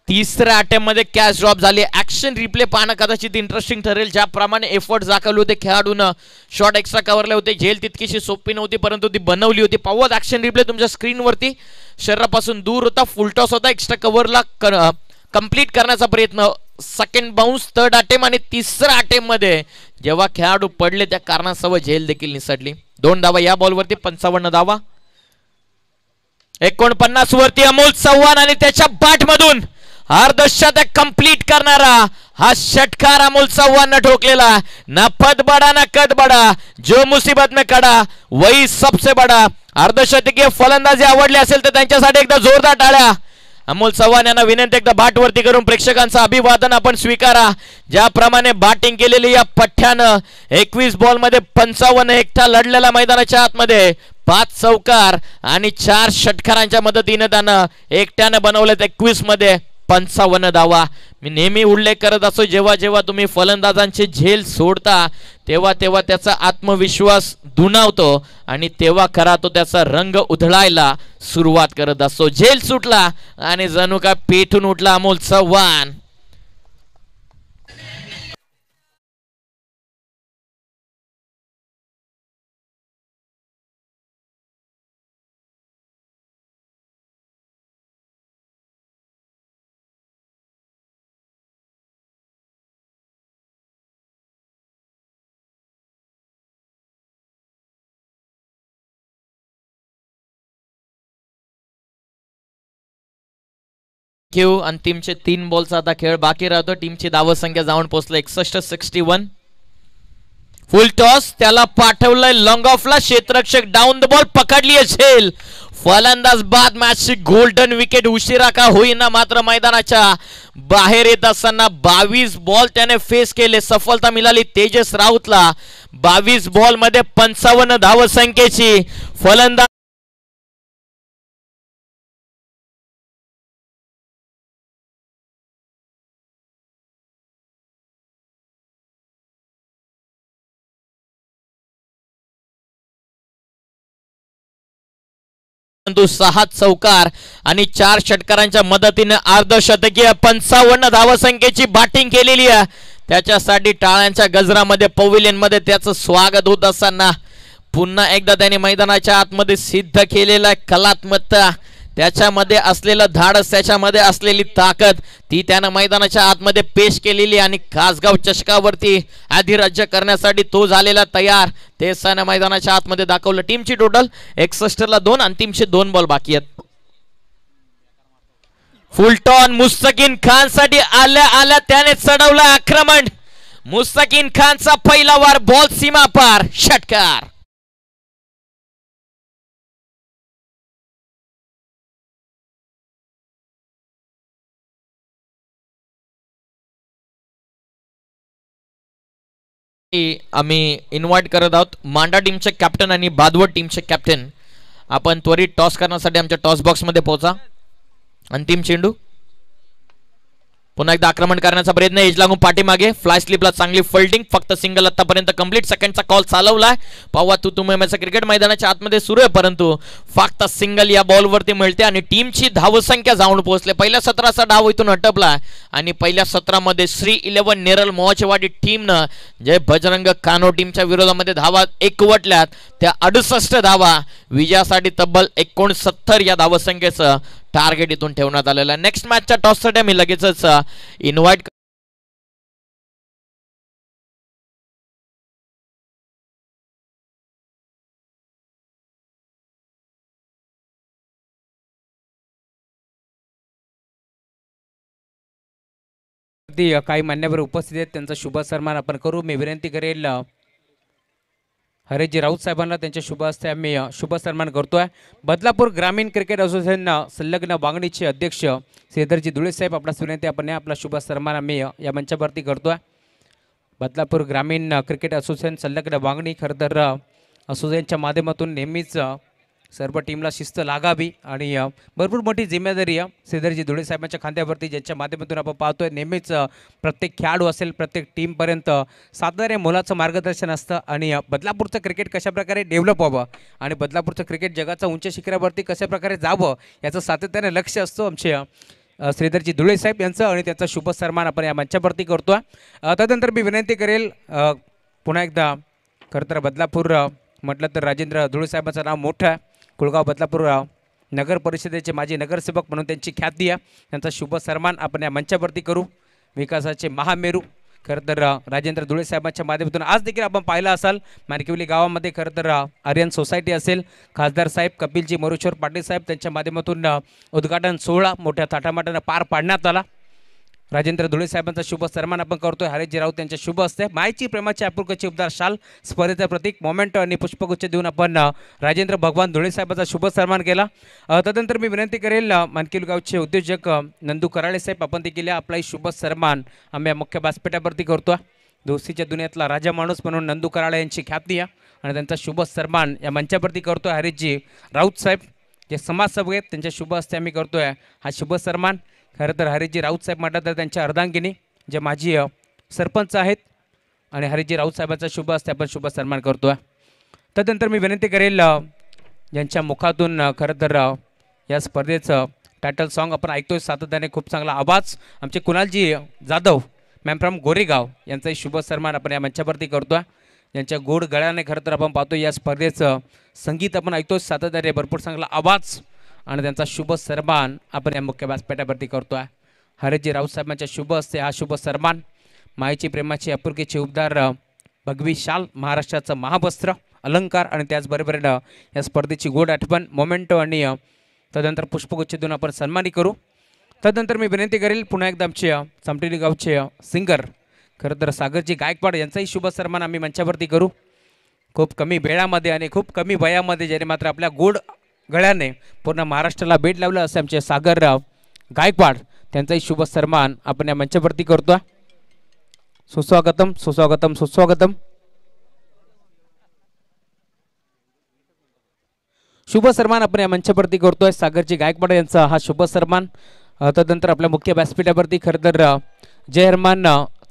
तिसऱ्या अटेम्प्ट मध्ये कॅच ड्रॉप झाली. ऍक्शन रिप्ले पाहणं कदाचित इंटरेस्टिंग ठरेल. ज्याप्रमाणे एफर्ट दाखवले होते खेळाडूनं, शॉट एक्स्ट्रा कव्हरले होते. झेल तितकीशी सोपी नव्हती परंतु ती बनवली होती. पाहूयात ऍक्शन रिप्ले तुमच्या स्क्रीनवरती. शरीरापासून दूर होता, फुलटॉस होता, एक्स्ट्रा कव्हरला कंप्लीट करण्याचा प्रयत्न. सेकंड बाउन्स, थर्ड अटेम्प्ट आणि तिसऱ्या अटेम्प्ट मध्ये जेव्हा खेळाडू पडले त्या कारणासह झेल देखील निसटली. 2 धावा या बॉलवरती, 55 धावा. 49 वरती अमोल चव्हाण आणि त्याच्या बॅटमधून अर्धशतक कंप्लीट करणारा हा षटकार अमोल चव्हाण ठोकलेला. ना पद बडा ना कद बडा, जो मुसीबत में खडा वही सबसे बडा. अर्धशतकीय फलंदाजी आवडली असेल तर त्यांच्यासाठी एकदा जोरदार टाळ्या. अमोल चव्हाण यांना विनंती, एकदा बाट वरती करून प्रेक्षकांचं अभिवादन आपण स्वीकारा. ज्याप्रमाणे बॅटिंग केलेली या पठ्ठ्यानं 21 बॉल मध्ये 55 एकटा लढलेला मैदानाच्या आतमध्ये 5 चौकार आणि 4 षटकारांच्या मदतीने त्यानं एकट्यानं बनवलेत 21 मध्ये 55 धावा. मी नेहमी उल्लेख करत असतो, जेव्हा जेव्हा तुम्ही फलंदाजांची झेल सोडता तेव्हा तेव्हा त्याचा आत्मविश्वास दुणावतो आणि तेव्हा खरा तो त्याचा रंग उधळायला सुरुवात करत असतो. झेल सुटला आणि जणू का पेटून उठला अमोल चव्हाण. आणि टीमचे 3 बॉलचा आता खेळ बाकी राहतो. टीमची धावसंख्या जाऊन पोहोचला 61. फुल टॉस, त्याला पाठवलंय लॉंग ऑफला. क्षेत्ररक्षक डाऊन द बॉल, पकडली झेल. फलंदाज बाद मॅचची गोल्डन विकेट उशिरा का होईना मात्र मैदानाच्या बाहेर येत असताना 22 बॉल त्याने फेस केले. सफलता मिळाली तेजस राऊतला. 22 बॉल मध्ये 55 धावसंख्येची फलंदाज परंतु 6 चौकार आणि 4 षटकारांच्या मदतीने अर्धशतकीय 55 धावसंख्येची बॅटिंग केलेली आहे. त्याच्यासाठी टाळ्यांच्या गजरामध्ये पवेलियन मध्ये त्याचं स्वागत होत असताना पुन्हा एकदा त्याने मैदानाच्या आतमध्ये सिद्ध केलेला कलात्मकता, त्याच्यामध्ये असलेलं धाडस, त्याच्यामध्ये असलेली ताकद ती त्यानं मैदानाच्या आतमध्ये पेश केलेली आणि कासगाव चषकावरती अधिराज्य करण्यासाठी तो झालेला तयार. ते त्यानं मैदानाच्या आतमध्ये दाखवलं. टीमची टोटल 61ला 2, अंतिमचे 2 बॉल बाकी आहेत. फुलटॉन मुस्तकीन खान साठी आल्या आल्या त्याने चढवलं आक्रमण. मुस्तकीन खानचा पहिला वार, बॉल सीमा पार, षटकार. आम्ही इन्व्हाइट करत आहोत मांडा टीमचे कॅप्टन आणि बादवड टीमचे कॅप्टन. आपण त्वरित टॉस करण्यासाठी आमच्या टॉस बॉक्स मध्ये पोहोचा. अंतिम चेंडू, पुन्हा एकदा आक्रमण करण्याचा प्रयत्न. एज लागून पाठीमागे, फ्लाय स्लिपला चांगली फोल्डिंग, फक्त सिंगल आतापर्यंत कंप्लीट. सेकंडचा कॉल चालवलाय. पावा तुम्ही क्रिकेट मैदानाच्या आतमध्ये सुरू आहे परंतु फक्त सिंगल या बॉलवरती मिळते आणि टीमची धावसंख्या जाऊन पोहोचले. पहिल्या 17चा डाव इथून अटपला आणि पहिल्या 17मध्ये श्री 11 नेरल मोहाचेवाडी टीमनं जे बजरंग कानो टीमच्या विरोधामध्ये धावा एकवटल्यात त्या 68 धावा विजयासाठी तब्बल 69 या धावसंख्येचं टार्गेट इथून ठेवण्यात आलेलं आहे. नेक्स्ट मॅचच्या टॉससाठी आम्ही लगेचच इन्व्हाइट काही मान्यवर उपस्थित आहेत, त्यांचा शुभ सन्मान आपण करू. मी विनंती करेल हरेजी राऊत साहेबांना त्यांच्या शुभ हस्ते आम्ही शुभ सन्मान करतोय. बदलापूर ग्रामीण क्रिकेट असोसिएशन संलग्न वागणीचे अध्यक्ष श्रीधरजी धुळे साहेब, आपला विनंती आपण आपला शुभ सन्मान आम्ही या मंचावरती करतोय. बदलापूर ग्रामीण क्रिकेट असोसिएशन संलग्न वागणी खरं तर असोसिएशनच्या माध्यमातून नेहमीच सर्व टीमला शिस्त लागावी आणि भरपूर मोठी जिम्मेदारी श्रीधरजी धुळे साहेबांच्या खांद्यावरती, ज्यांच्या माध्यमातून आपण पाहतोय नेहमीच प्रत्येक खेळाडू असेल प्रत्येक टीमपर्यंत साधारण मोलाचं मार्गदर्शन असतं आणि बदलापूरचं क्रिकेट कशाप्रकारे डेव्हलप व्हावं आणि बदलापूरचं क्रिकेट जगाचा उंच शिखरावरती कशाप्रकारे जावं याचं सातत्याने लक्ष असतो आमचे श्रीधरजी धुळे साहेब यांचं आणि त्याचा शुभ सन्मान आपण या मंचावरती करतो. त्यानंतर मी विनंती करेल पुन्हा एकदा खरं तर बदलापूर म्हटलं तर राजेंद्र धुळे साहेबांचं नाव मोठं आहे. कुळगाव बदलापूर नगर परिषदेचे माजी नगरसेवक म्हणून त्यांची ख्याती आहे. त्यांचा शुभ सन्मान आपण या मंचावरती करू. विकासाचे महामेरू खरं तर राजेंद्र धुळे साहेबांच्या माध्यमातून आज देखील आपण पाहिलं असाल माणकिवली गावामध्ये खरं तर आर्यन सोसायटी असेल, खासदार साहेब कपिलजी मोरेश्वर पाटील साहेब त्यांच्या माध्यमातून उद्घाटन सोहळा मोठ्या थाटामाटानं पार पाडण्यात आला. राजेंद्र धुळे साहेबांचा शुभ सन्मान आपण करतोय. हरेशजी राऊत त्यांच्या शुभ असते मायची प्रेमाची आपुलकीची उबदार शाल स्पर्धेचं प्रतीक मोमेंटो आणि पुष्पगुच्छ देऊन आपण राजेंद्र भगवान धुळे साहेबांचा शुभ सन्मान केला. त्यानंतर मी विनंती करेल मानकिवली गावचे उद्योजक नंदू कराळे साहेब आपण देखील आपलाही शुभ सन्मान आम्ही मुख्य व्यासपीठावरती करतो. दोस्तीच्या दुनियातला राजा माणूस म्हणून नंदू कराळे यांची ख्याती आहे आणि त्यांचा शुभ सन्मान या मंचावरती करतोय. हरेशजी राऊत साहेब जे समाजसेवक आहेत त्यांच्या शुभ हस्ते आम्ही करतोय हा शुभ सन्मान. खरं तर हरीजी राऊत साहेब म्हटलं तर त्यांच्या अर्धांगिनी जे माजी सरपंच आहेत आणि हरीजी राऊत साहेबांचा शुभ असते आपण शुभ सन्मान करतो आहे. त्यानंतर मी विनंती करेल ज्यांच्या मुखातून खरं तर या स्पर्धेचं टायटल सॉन्ग आपण ऐकतोय सातत्याने खूप चांगला आवाज आमचे कुणालजी जाधव मॅम फ्रॉम गोरेगाव यांचाही शुभ सन्मान आपण या मंचावरती करतो आहे. ज्यांच्या गोड गळ्याने खरं तर आपण पाहतो या स्पर्धेचं संगीत आपण ऐकतोय सातत्याने भरपूर चांगला आवाज आणि त्यांचा शुभ सन्मान आपण या मुख्य व्यासपीठावरती करतो आहे. हरेशजी राऊत साहेबांच्या शुभ असते हा शुभ सन्मान. मायेची प्रेमाची आपुलकीची उबदार भगवी शाल महाराष्ट्राचं महावस्त्र अलंकार आणि त्याचबरोबरीनं या स्पर्धेची गोड आठवण मोमेंटो आणि त्यानंतर पुष्पगुच्छ देऊन आपण सन्मानित करू. त्यानंतर मी विनंती करेल पुन्हा एकदा आमचे चामटेली गावचे सिंगर खरं तर सागरजी गायकवाड यांचाही शुभ सन्मान आम्ही मंचावरती करू. खूप कमी वेळामध्ये आणि खूप कमी वयामध्ये ज्याने मात्र आपल्या गोड गळ्याने पूर्ण महाराष्ट्राला भेट लावलं असे आमचे सागरराव गायकवाड त्यांचाही शुभ सन्मान आपण या मंचावरती करतो. सुस्वागतम सुस्वागतम सुस्वागतम. शुभ सन्मान आपण या मंचावरती करतोय सागरजी गायकवाड यांचा हा शुभ सन्मान. त्यानंतर आपल्या मुख्य व्यासपीठावरती खरं तर जय हनुमान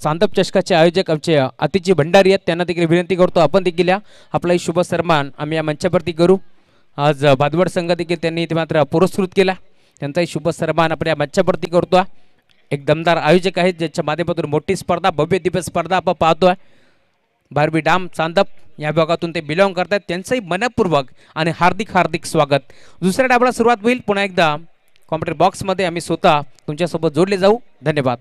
चांदप चषकाचे आयोजक आमचे अतिथी भंडारी आहेत त्यांना देखील विनंती करतो आपण देखील या आपलाही शुभ सन्मान आम्ही या मंचावरती करू. आज भादवड संघ देखील त्यांनी ते मात्र पुरस्कृत केला त्यांचाही शुभ सन्मान आपण या मंचावरती करतो. एक दमदार आयोजक आहेत ज्याच्या माध्यमातून मोठी स्पर्धा भव्य दिव्य स्पर्धा आपण पाहतोय. बारबी डाम चांदप या विभागातून ते बिलॉंग करतात त्यांचंही मनपूर्वक आणि हार्दिक हार्दिक स्वागत. दुसऱ्या डावाला सुरुवात होईल पुन्हा एकदा कॉम्प्युटर बॉक्समध्ये आम्ही स्वतः तुमच्यासोबत जोडले जाऊ. धन्यवाद.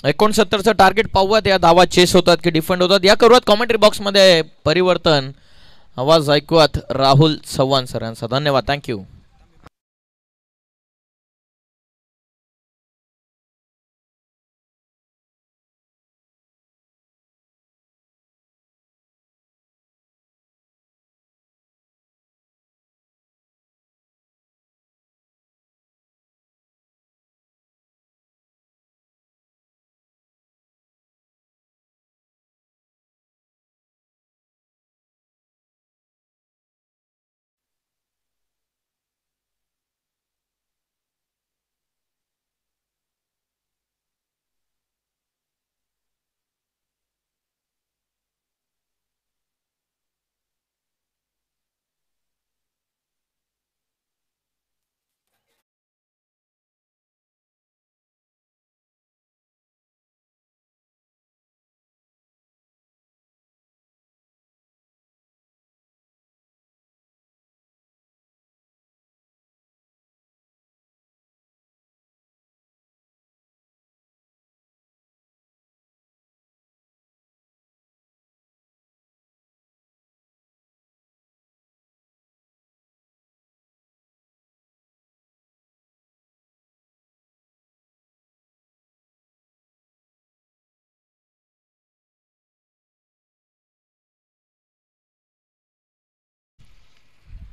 69चं टार्गेट पाहूयात. या धावा चेस होतात की डिफेंड होतात या करूयात. कॉमेंट्री बॉक्समध्ये परिवर्तन आवाज ऐकूयात राहुल चव्हाण सरांचा. धन्यवाद. थँक्यू.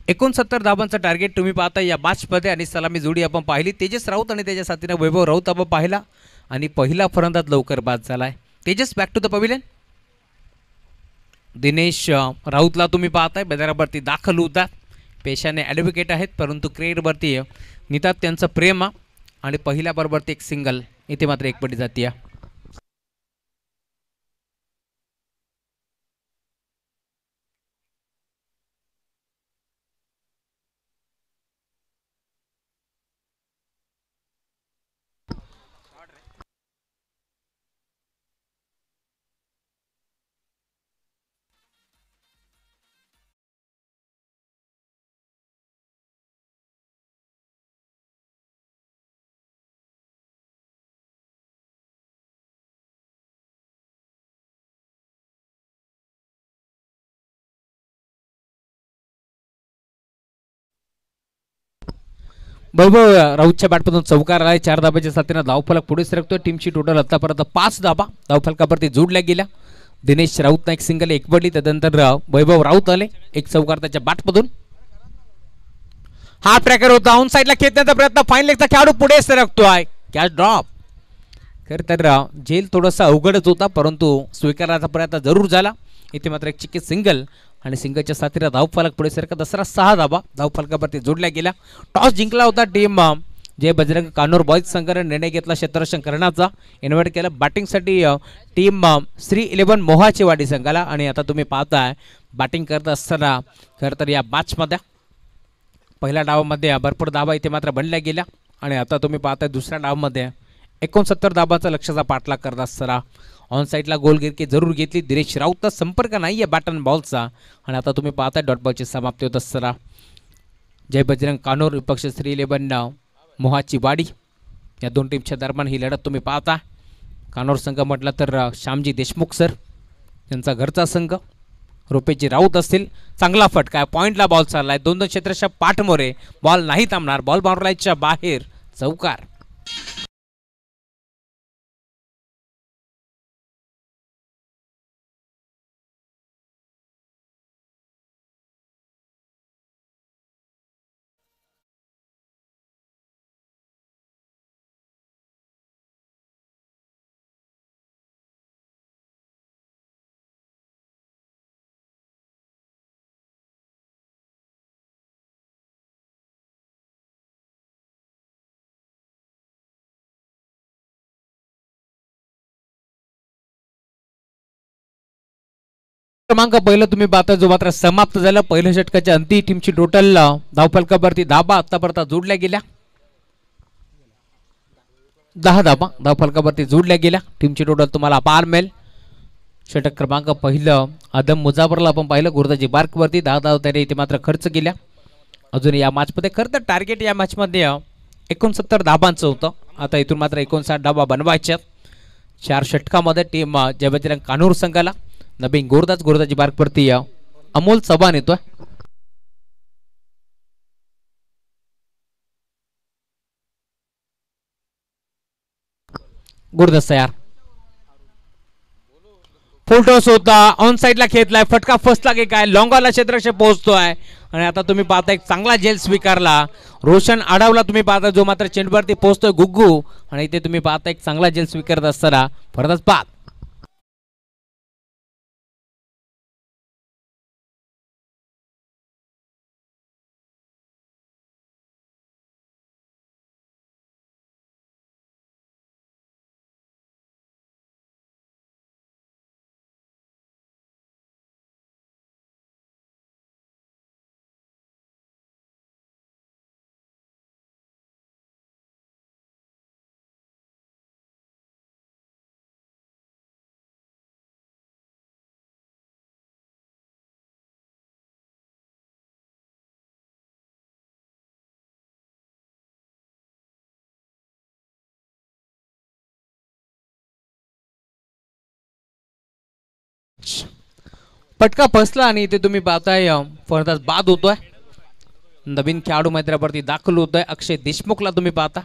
एकोणसत्तर धावांचं टार्गेट तुम्ही पाहता या मॅचमध्ये आणि सलामी जोडी आपण पाहिली. तेजस राऊत आणि त्याच्या साथीने वैभव राऊत आपण पाहिला आणि पहिला फलंदाज लवकर बाद झालाय. Tejas back to the pavilion. Dinesh राऊतला तुम्ही पाहताय मैदानावरती दाखल होतात. पेशाने ॲडव्होकेट आहेत परंतु क्रिकेटवरती नितात त्यांचं प्रेम आणि पहिल्या बरोबरती एक सिंगल. इथे मात्र एक पटी जातीय. वैभव राऊतच्या बॅटमधून चौकार आलाय. 4 धाब्याच्या साथीने धावफलक पुढे सरकतोय. टीमची टोटल आतापर्यंत 5 धाबा धावफलकावरती जोडल्या गेल्या. दिनेश राऊतनं एक सिंगल एक पडली. त्यानंतर वैभव राऊत आले एक चौकार त्याच्या बॅटमधून. हा ट्रॅकर होता ऑन साईडला खेचण्याचा प्रयत्न. फाईन लेगचा खेळाडू पुढे सरकतोय. Catch drop. खरं तर झेल थोडासा अवघडच होता परंतु स्वीकारायचा प्रयत्न जरूर झाला. इथे मात्र एक चिक्की सिंगल आणि सिंगलच्या साथीला धावफलक पुढे सरकत असताना 6 धाबा धावफलकावरती जोडल्या गेल्या. टॉस जिंकला होता टीम जय बजरंग कानोर बॉयज संघाने निर्णय घेतला क्षेत्ररक्षण करण्याचा. इन्व्हाइट केलं बॅटिंगसाठी टीम श्री 11 मोहाची वाडी संघाला. आणि आता तुम्ही पाहताय बॅटिंग करत असताना खरं तर या मॅचमध्ये पहिल्या डावामध्ये भरपूर धाबा इथे मात्र बनल्या गेल्या. आणि आता तुम्ही पाहताय दुसऱ्या डावामध्ये 69 धाबाचा लक्ष्याचा पाठलाग करत असताना ऑन साईडला गोलगिरकी जरूर घेतली. दिनेश राऊतचा संपर्क नाही आहे बॅट अँड बॉलचा. आणि आता तुम्ही पाहताय डॉट बॉलची समाप्ती होत असताना जय बजरंग कानोर विपक्ष श्री 11 मोहाची वाडी या दोन टीमच्या दरम्यान ही लढत तुम्ही पाहता. कानोर संघ म्हटलं तर श्यामजी देशमुख सर त्यांचा घरचा संघ. रुपेजी राऊत असतील. चांगला फटका पॉईंटला बॉल चाललाय. 2 क्षेत्राच्या पाठमोरे बॉल नाही थांबणार. बॉल बाउंड्रीच्या बाहेर चौकार. क्रमांक पहिलं तुम्ही पाहता जो मात्र समाप्त झाला. पहिल्या षटकाच्या अंती टीमची टोटल धावफलकावरती धाबा आतापर्यंत जोडल्या गेल्या. 10 धाबा धावफलकावरती जोडल्या गेल्या. टीमची टोटल तुम्हाला पार मिळेल. षटक क्रमांक पहिलं आदम मुजाफरला आपण पाहिलं गुरुदाजी बार्कवरती 10 धाव त्याने इथे मात्र खर्च केल्या. अजून या मॅचमध्ये खरं तर टार्गेट या मॅचमध्ये 69 धाबांचं होतं. आता इथून मात्र 59 धाबा बनवायच्यात. 4 षटकामध्ये टीम जय बजरंग कानूर संघाला नवीन गोरदाजी बार्कवरती अमोल चव्हाण येतोय. गुरदास तयार. फुल टॉस होता ऑन साइडला खेचलाय. फटका फसला की काय लॉंगाला क्षेत्ररक्षक पोहोचतोय. आणि आता तुम्ही पाहता एक चांगला झेल स्वीकारला. रोशन आडावला तुम्ही पाहता जो मात्र चेंडूवरती पोहोचतोय गुग्गू. आणि इथे तुम्ही पाहता एक चांगला झेल स्वीकारत असताना फरदाच बाद. फटका फसला आणि इथे तुम्ही पाहताय फरदास बाद होतोय. नवीन खेळाडू मैदानावरती दाखल होतोय अक्षय देशमुखला तुम्ही पाहता.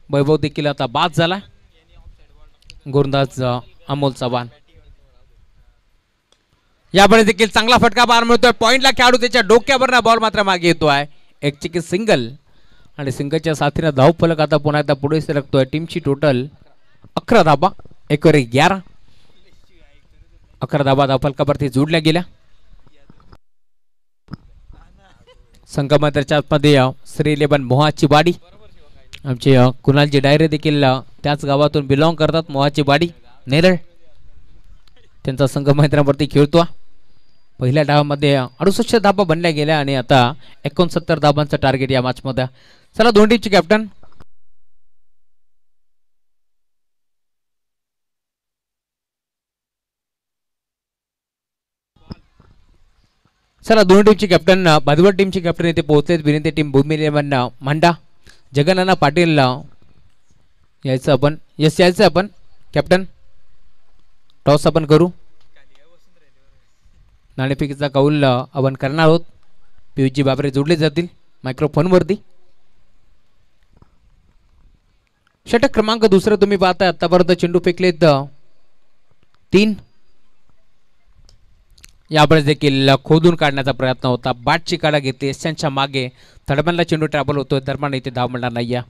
वैभव देखील आता बाद झाला. गोलंदाज अमोल चव्हाण. यापुढे देखील चांगला फटका बाहेर मिळतोय. पॉइंटला खेळाडू त्याच्या डोक्यावरना बॉल मात्र मागे येतोय. एक चिकी सिंगल आणि सिंगलच्या साथीने धावफलक आता पुन्हा एकदा पुढे सरकतोय. टीमची टोटल 11 धाबा, 1 वर 11. 11 धाबा धावफलकावरती जोडल्या गेल्या. संगमनेरच्या मध्ये श्री 11 मोहाची वाडी, आमचे कुणालजी डायरे देखील त्याच गावातून बिलॉंग करतात. मोहाची वाडी नेरळ, त्यांचा संघ मैदानावरती खेळतो. पहिल्या डावामध्ये 68 धाबा बनल्या गेल्या आणि आता 69 धाबांचं टार्गेट या मॅच मध्ये. चला दोन टीमचे कॅप्टन. चला दोन टीमचे कॅप्टन बादवड टीमचे कॅप्टन इथे पोहोचलेत. विनंती टीम भूमी 11 मांडा जगनाना पाटील यायचं आपण. यस यायचं आपण कॅप्टन. टॉस आपण करू. नाणेफेकीचा कौल आपण करणार आहोत. पियुजी बाबरे जोडले जातील मायक्रोफोनवरती. षटक क्रमांक दुसरं तुम्ही पाहताय. आतापर्यंत चेंडू फेकलेत 3. यावेळेस देखील खोदून काढण्याचा प्रयत्न होता. बॅटची काढा घेतली. त्यांच्या मागे थडमॅनला चेंडू ट्रॅव्हल होतोय. दरम्यान इथे धाव मिळणार नाही.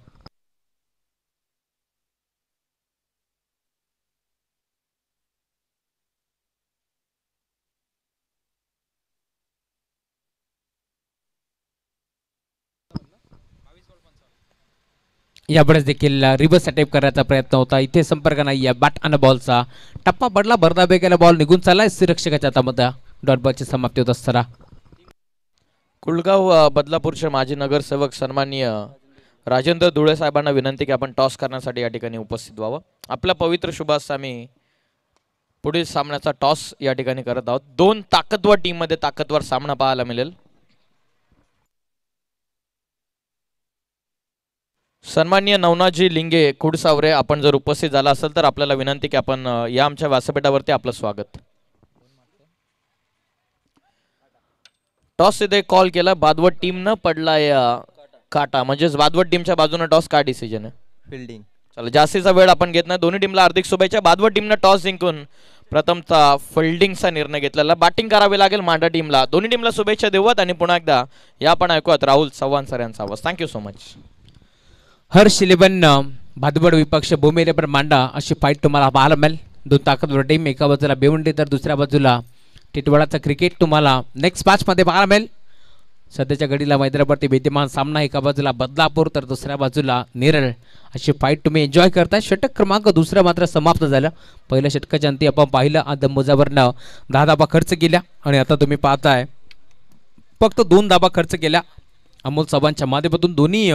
यावेळेस देखील रिव्हर्स अटॅक करायचा प्रयत्न होता. इथे संपर्क नाही. बॅट आणि बॉलचा टप्पा पडला. भरदा बेगाला बॉल निघून चाललाय रक्षकाच्या हातामध्ये. डॉट बॉलची समाप्ती होत असताना कुलगाव बदलापूरचे माजी नगरसेवक सन्माननीय राजेंद्र धुळे साहेबांना विनंती की आपण टॉस करण्यासाठी या ठिकाणी उपस्थित व्हावं. आपल्या पवित्र शुभास आम्ही पुढील सामन्याचा टॉस या ठिकाणी करत आहोत. 2 ताकदवर टीम मध्ये ताकदवर सामना पाहायला मिळेल. सन्माननीय नवनाथजी लिंगे कुडसावरे आपण जर उपस्थित झाला असेल तर आपल्याला विनंती की आपण या आमच्या व्यासपीठावरती आपलं स्वागत. टॉस इथे कॉल केला. बादवड टीम न पडलाय काटा, म्हणजेच बादवड टीमच्या बाजूने टॉस का डिसिजन आहे? फिल्डिंग. चला जास्तीचा वेळ आपण घेत नाही. दोन्ही टीमला हार्दिक शुभेच्छा. बादवड टीमनं टॉस जिंकून प्रथमतः फिल्डिंगचा निर्णय घेतलेला. बॅटिंग करावी लागेल मांडा टीमला. दोन्ही टीमला शुभेच्छा देऊयात आणि पुन्हा एकदा या आपण ऐकूयात राहुल चव्हाण सर यांचा आवाज. Thank you so much. Harsh 11 Bhadwad विपक्ष भूमी 11 मांडा अशी फाईट तुम्हाला पाहायला मिळेल. 2 ताकदवर टीम. एका बाजूला बेवंडी तर दुसऱ्या बाजूला टिटवाळाचा क्रिकेट तुम्हाला नेक्स्ट मॅच मध्ये पाहायला मिळेल. सध्याच्या घडीला मैदानावरती विद्यमान सामना. एका बाजूला बदलापूर तर दुसऱ्या बाजूला नेरळ अशी फाईट तुम्ही एन्जॉय करताय. षटक क्रमांक दुसरा मात्र समाप्त झालं. पहिल्या षटकाच्या अंती आपण पाहिलं आदम मुजावरनं 10 धाबा खर्च केल्या आणि आता तुम्ही पाहताय फक्त 2 धाबा खर्च केल्या अमोल चव्हाणच्या माध्यमातून. दोन्ही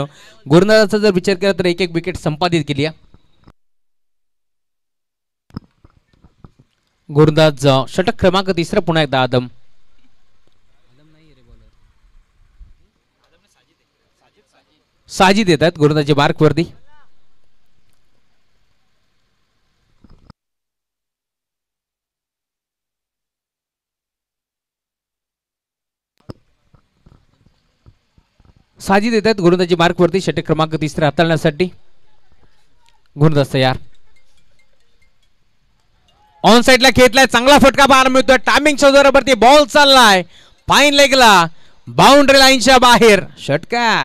गोलंदाजाचा जर विचार केला तर एक विकेट संपादित केली. गोलंदाज षटक क्रमांक तिसरा पुन्हा एकदा आदम. साजिद येतात गोलंदाजी मार्क वरती. साजिद येतात गोलंदाजी मार्क वरती. षटक क्रमांक तिसरा हाताळण्यासाठी गोलंदाज तयार. ऑन साइडला खेळलाय. चांगला फटका पाहायला मिळतोय. टायमिंगच्या जोरावरती बॉल चाललाय फाईन लेगला. बाउंड्री लाईनच्या बाहेर षटका.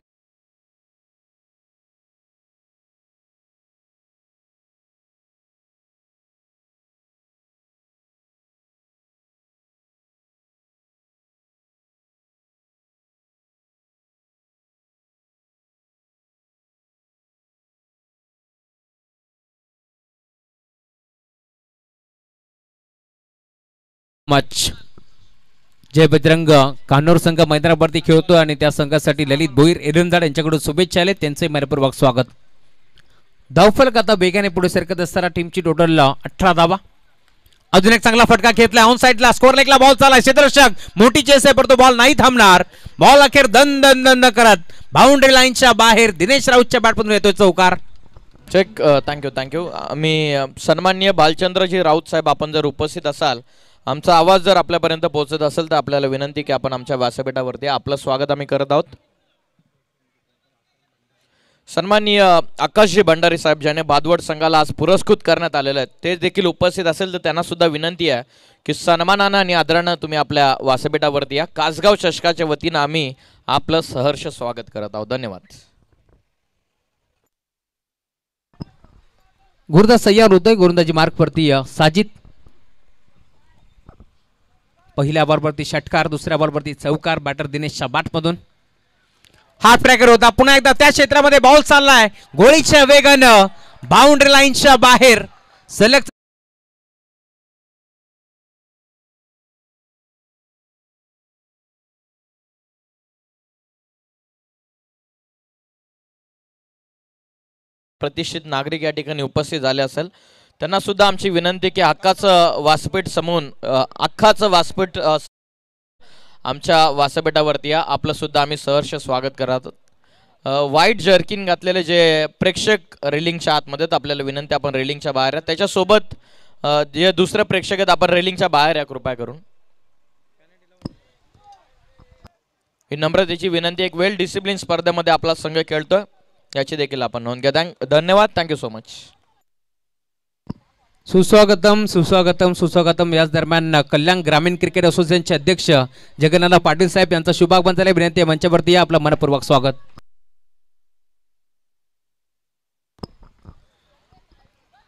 मच जय बजरंग कान्होर संघ मैदानावरती खेळतो आणि त्या संघासाठी ललित भोईर एरंजाड यांच्याकडून शुभेच्छा आले. त्यांचे मनपूर्वक स्वागत. धावफलक आता वेगाने पुढे सरकत असताना टीमची टोटल 18 धावा. अजून एक चांगला फटका घेतलाय ऑन साइडला. स्कोर लेगला बॉल चाललाय. क्षेत्ररक्षक मोठी चेस आहे परंतु बॉल नाही थांबणार. बॉल अखेर दन दन दन करत बाउंड्री लाईनच्या बाहेर. दिनेश राऊतच्या बॅटमधून येतोय चौकार. चेक. थँक्यू. मी सन्माननीय भालचंद्रजी राऊत साहेब आपण जर उपस्थित असाल, आमचा आवाज जर आपल्यापर्यंत पोहोचत असेल तर आपल्याला विनंती की आपण आमच्या व्यासपीठावरती आपलं स्वागत आम्ही करत आहोत. सन्माननीय आकाशजी भंडारी साहेब ज्याने बादवड संघाला आज पुरस्कृत करण्यात आलेले आहेत ते देखील उपस्थित असेल तर त्यांना सुद्धा विनंती आहे की सन्मानानं आणि आदरानं तुम्ही आपल्या व्यासपीठावरती या. कासगाव चषकाच्या वतीनं आम्ही आपलं सहर्ष स्वागत करत आहोत. धन्यवाद. गुरुदास तयार होतोय. गोलंदाजी मार्कवरती साजिद. पहिल्या बॉलवरती षटकार, दुसऱ्या बॉलवरती चौकार. बॅटर दिनेशच्या बॅटमधून हाफ ट्रॅकर होता. पुन्हा एकदा त्या क्षेत्रामध्ये बॉल चाललाय गोळीच्या वेगानं बाउंड्री लाईनच्या बाहेर. सलग प्रतिष्ठित नागरिक या ठिकाणी उपस्थित झाले असेल त्यांना सुद्धा आमची विनंती की हक्काचं व्यासपीठ समोरून अख्खाचं व्यासपीठ आमच्या व्यासपीठावरती या. आपलं सुद्धा आम्ही सहर्ष स्वागत करत. व्हाईट जर्किन घातलेले जे प्रेक्षक रेलिंगच्या आतमध्ये, आपल्याला विनंती आपण रेलिंगच्या बाहेर या. त्याच्यासोबत जे दुसरे प्रेक्षक आहेत आपण रेलिंगच्या बाहेर या कृपया करून. ही नम्रतेची विनंती. एक वेल डिसिप्लिन स्पर्धेमध्ये आपला संघ खेळतोय याची देखील आपण नोंद घ्या. धन्यवाद. Thank you so much. सुस्वागतम सुस्वागतम सुस्वागतम. याच दरम्यान कल्याण ग्रामीण क्रिकेट असोसिएशनचे अध्यक्ष जगन्नाथ पाटील साहेब यांचा शुभागमन झाले. विनंती आहे मंचावरती या. आपलं मनपूर्वक स्वागत.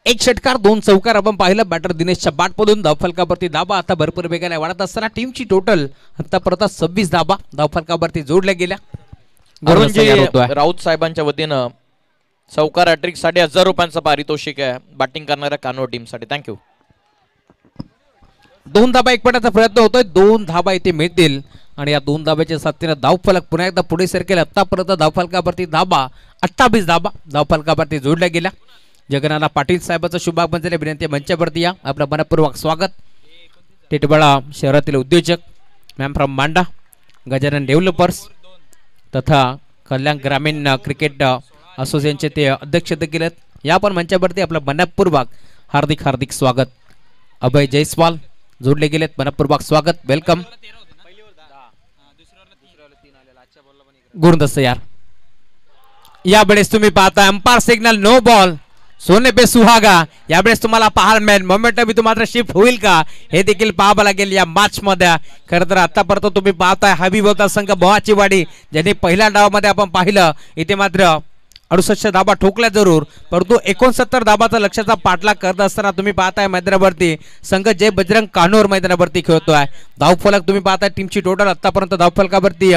एक षटकार, दोन चौकार आपण पाहिलं. बॅटर दिनेशच्या बॅटमधून धावफलकावरती धाबा आता भरपूर वेगाने वाढत असताना टीमची टोटल आतापर्यंत 26 धाबा धावफलकावरती जोडल्या गेल्या. राऊत साहेबांच्या वतीनं चौकार हॅट्रिक साठी 1000 रुपयांचं पारितोषिक आहे बॅटिंग करणाऱ्या कानोड टीमसाठी. थँक्यू. 2 धाबा एक पटाचा प्रयत्न होतोय. 2 धाबा इथे मिळतील आणि या 2 धाब्याच्या साथीने धावफलक पुन्हा एकदा पुढे सरकेल. आतापर्यंत धावफलकावरती धाबा 28 धाबा धावफलकावरती जोडल्या गेल्या. जगन्नाथ पाटील साहेबांचं शुभागमन झाले. विनंती मंचावरती या. आपलं मनपूर्वक स्वागत. टिटवाळा शहरातील उद्योजक मॅम फ्रॉम मांडा, गजानन डेव्हलपर्स तथा कल्याण ग्रामीण क्रिकेट असोसिएशनचे ते अध्यक्ष देखील आहेत. या पण मंचावरती आपलं मनपूर्वक हार्दिक हार्दिक स्वागत. अभय जयस्वाल जोडले गेलेत. मनपूर्वक स्वागत. वेलकम. गुरुदास यार यावेळेस तुम्ही पाहता अंपायर सिग्नल नो बॉल, सोने पे सुहागा. यावेळेस तुम्हाला पाहायला मिळेल मोमेंटम इथून मात्र शिफ्ट होईल का हे देखील पाहावं लागेल या मॅच मध्ये. खरं तर आतापर्यंत तुम्ही पाहताय हबीब होता संघ बोहाची वाडी, ज्यांनी पहिल्या डावामध्ये आपण पाहिलं इथे मात्र 68 धाबा ठोकल्या जरूर, परंतु 69 धाबाचा लक्ष्याचा पाठलाग करत असताना तुम्ही पाहताय मैदानावरती संघ जय बजरंग कान्होर मैदानावरती खेळतोय. धावफलक तुम्ही पाहताय टीमची टोटल आतापर्यंत धावफलकावरती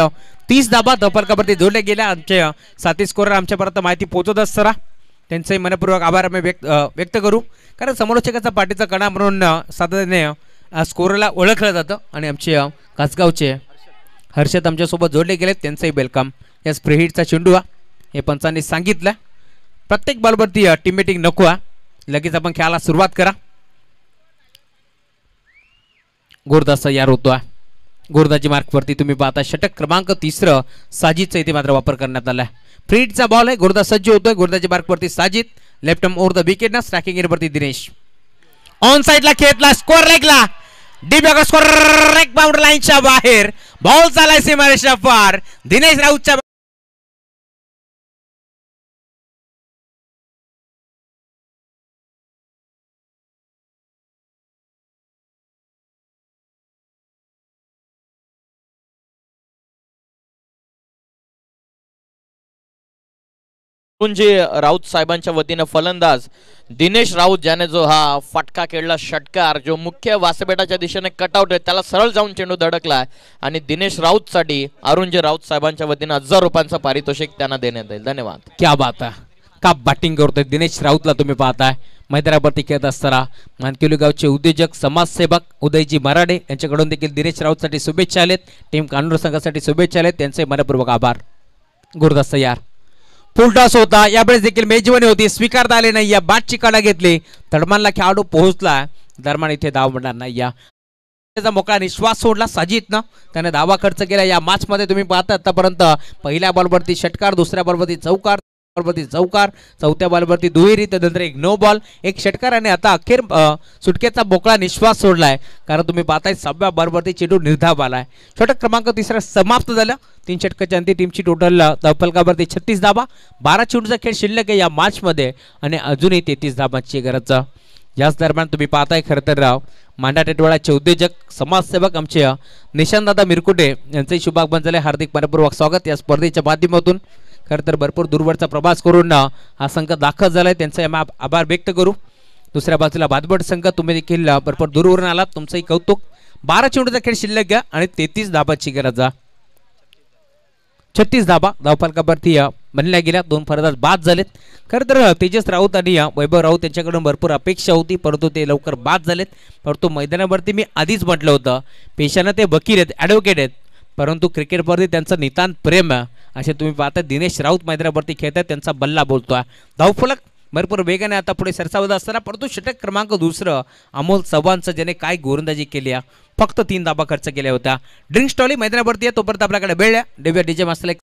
30 धाबा धावफलकावरती जोडल्या गेल्या. आमचे साथी स्कोरर आमच्यापर्यंत माहिती पोहोचवत असताना त्यांचे मनपूर्वक आभार आम्ही व्यक्त करू. कारण समालोचकाचा पाठीचा कणा म्हणून सातत्याने स्कोररला ओळखलं जातं आणि आमचे कासगावचे हर्षद आमच्यासोबत जोडले गेलेत. त्यांचंही वेलकम. या स्प्रेहिटचा चेंडू हे पंचांनी सांगितलं प्रत्येक बॉलवरती टीम मीटिंग नको आहे, लगेच आपण खेळायला सुरुवात करा. गुरुदास यार होतो. गुरुदाची मार्कवरती तुम्ही पाहता षटक क्रमांक 3 साजिदचा इथे मात्र वापर करण्यात आला. फ्रीटचा बॉल आहे. गुरुदास सज्ज होतोय. गुरुदाची मार्कवरती Sajid left arm over the wicket ना स्ट्रायकिंग एरियावरती दिनेश ऑन साइडला खेळला स्कोर लेगला डीप स्कोर एक बाउंड्री लाईनच्या बाहेर बॉल चालाय सीमारेषा पार. दिनेश राऊतच्या राऊत साहेबांच्या वतीनं फलंदाज दिनेश राऊत ज्याने जो हा फटका खेळला षटकार जो मुख्य व्यासपीठाच्या दिशेने कटआउट आहे त्याला सरळ जाऊन चेंडू धडकला आणि दिनेश राऊत साठी अरुणजी राऊत साहेबांच्या वतीनं 1000 रुपयांचं पारितोषिक त्यांना देण्यात येईल. धन्यवाद. क्या बात आहे. का बॅटिंग करतोय दिनेश राऊतला तुम्ही पाहताय मैदानावरती खेळत असताना. मानकिवली गावचे उद्योजक समाजसेवक उदयजी मराडे यांच्याकडून देखील दिनेश राऊतसाठी शुभेच्छा आलेत. टीम कानूर संघासाठी शुभेच्छा आलेत. त्यांचे मनपूर्वक आभार. गुरुदास यार फुल टॉस होता. यावेळेस देखील मेजवानी होती, स्वीकारता आले नाही. या बॅटची काढा घेतली. तडमानला खेळाडू पोहोचला. दरम्यान इथे धाव म्हणणार नाही. या त्याचा मोकळा निश्वास सोडला साजिदनं. त्याने धावा खर्च केला. या मॅच मध्ये तुम्ही पाहता आतापर्यंत पहिल्या बॉलवरती षटकार, दुसऱ्या बॉलवरती चौकार, चौथ्या बॉलवरती दुहेरी, त्यानंतर एक नो बॉल, एक षटकार आणि आता अखेर सुटकेचा मोकळा निश्वास सोडलाय. कारण तुम्ही पाहताय 6व्या बॉलवरती चेंडू निर्धाव आलाय. षटक क्रमांक 3 समाप्त झाला. 3 षटकाच्या अंती टीमची टोटल धावफलकावरती 36 धाबा. 12 चेंडूचा खेळ शिल्लक आहे या मॅच मध्ये आणि अजूनही 33 धाबांची गरज. याच दरम्यान तुम्ही पाहताय खरं तर मांडा टेटवाळाचे उद्योजक समाजसेवक आमचे निशांतदादा मिरकुटे यांचे शुभागमन झाले. हार्दिक मनपूर्वक स्वागत या स्पर्धेच्या माध्यमातून. खरं तर भरपूर दूरवरचा प्रवास करून हा संघ दाखल झालाय, त्यांचा आम्ही आभार व्यक्त करू. दुसऱ्या बाजूला भातबड संघ, तुम्ही देखील भरपूर दूरवरून आलात, तुमचंही कौतुक. 12 चेंडूचा खेळ शिल्लक घ्या आणि 33 धाबाची गरज. 36 धाबा धावफलकावरती बनल्या गेल्या. 2 फलंदाज बाद झालेत. खरं तर तेजस राऊत आणि वैभव राऊत यांच्याकडून भरपूर अपेक्षा होती, परंतु ते लवकर बाद झालेत. परंतु मैदानावरती मी आधीच म्हटलं होतं, पेशानं ते वकील आहेत, ॲडव्होकेट आहेत, परंतु क्रिकेटवरती त्यांचं नितांत प्रेम आहे. असे तुम्ही पाहता दिनेश राऊत मैदानावरती खेळतात, त्यांचा बल्ला बोलतोय. धावफलक भरपूर वेगाने आता पुढे सरसावत असताना, परंतु षटक क्रमांक 2 अमोल चव्हाणचं, ज्याने काय गोलंदाजी केली, फक्त 3 धाबा खर्च केल्या होत्या. ड्रिंक्स टॉली मैदानावरती आहे, तोपर्यंत आपल्याकडे वेळ डेव्या डीजे मास्टरला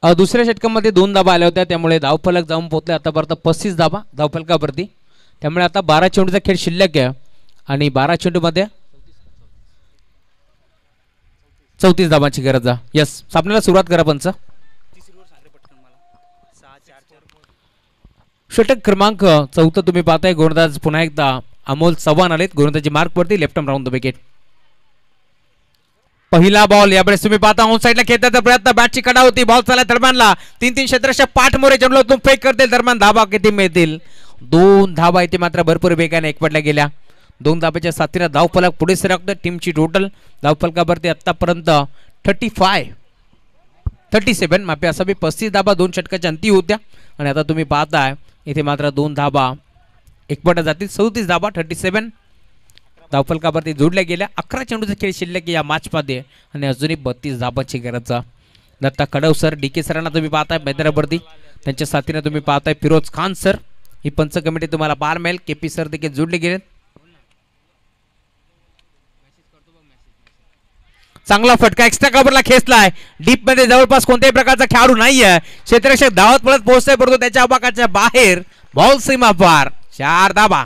दुसऱ्या षटकामध्ये 2 धाबा आल्या होत्या, त्यामुळे धावफलक जाऊन पोहोचले आतापर्यंत 35 धाबा धावफलकावरती. त्यामुळे आता 12 चेंडूचा खेळ शिल्लक आहे आणि 12 चेंडूमध्ये 34 धाबांची गरज आहे. यस, सामन्याला सुरुवात करा पंच. षटक क्रमांक 4 तुम्ही पाहताय, गोलंदाज पुन्हा एकदा अमोल चव्हाण आलेत. गोलंदाजी मार्कवरती, left arm round the wicket. पहिला बॉल यावेळेस तुम्ही पाहता ऑन साइडला खेळण्याचा प्रयत्न, बॅटची कडा होती, बॉल चालला दरम्यानला, 3-3 क्षेत्ररक्षक पाठमोरे जमलो फेक करतील, दरम्यान धाबा किती मिळतील? 2 धाबा इथे मात्र भरपूर वेगाने एकवटल्या गेल्या. 2 धाब्याच्या साथीने धावफलक पुढे सरकतं. टीमची टोटल धावफलकावरती आतापर्यंत 37 माफी असावी, 35 धाबा 2 षटकाच्या अंती होत्या आणि आता तुम्ही पाहताय इथे मात्र 2 धाबा एकवटल्या जातील. 37 धाबा 37 धावफलकावरती जोडल्या गेल्या. 11 चेंडूचा खेळ शिल्लक या मॅचमध्ये आणि अजूनही 32 धाबाची गरज. दत्ता कडव सर, DK सरांना तुम्ही पाहताय मैदानावरती, त्यांच्या साथीने तुम्ही पाहताय फिरोज खान सर. ही पंच कमिटी तुम्हाला पाहायला मिळेल. KP सर देखील जोडले गेले. चांगला फटका एक्स्ट्रा कव्हरला खेचलाय. डीप मध्ये जवळपास कोणत्याही प्रकारचा खेळाडू नाहीये. क्षेत्ररक्षक धावत पळत पोहोचतोय, परंतु त्याच्या आबाकाच्या बाहेर, बॉल सीमा पार. 4 धाबा.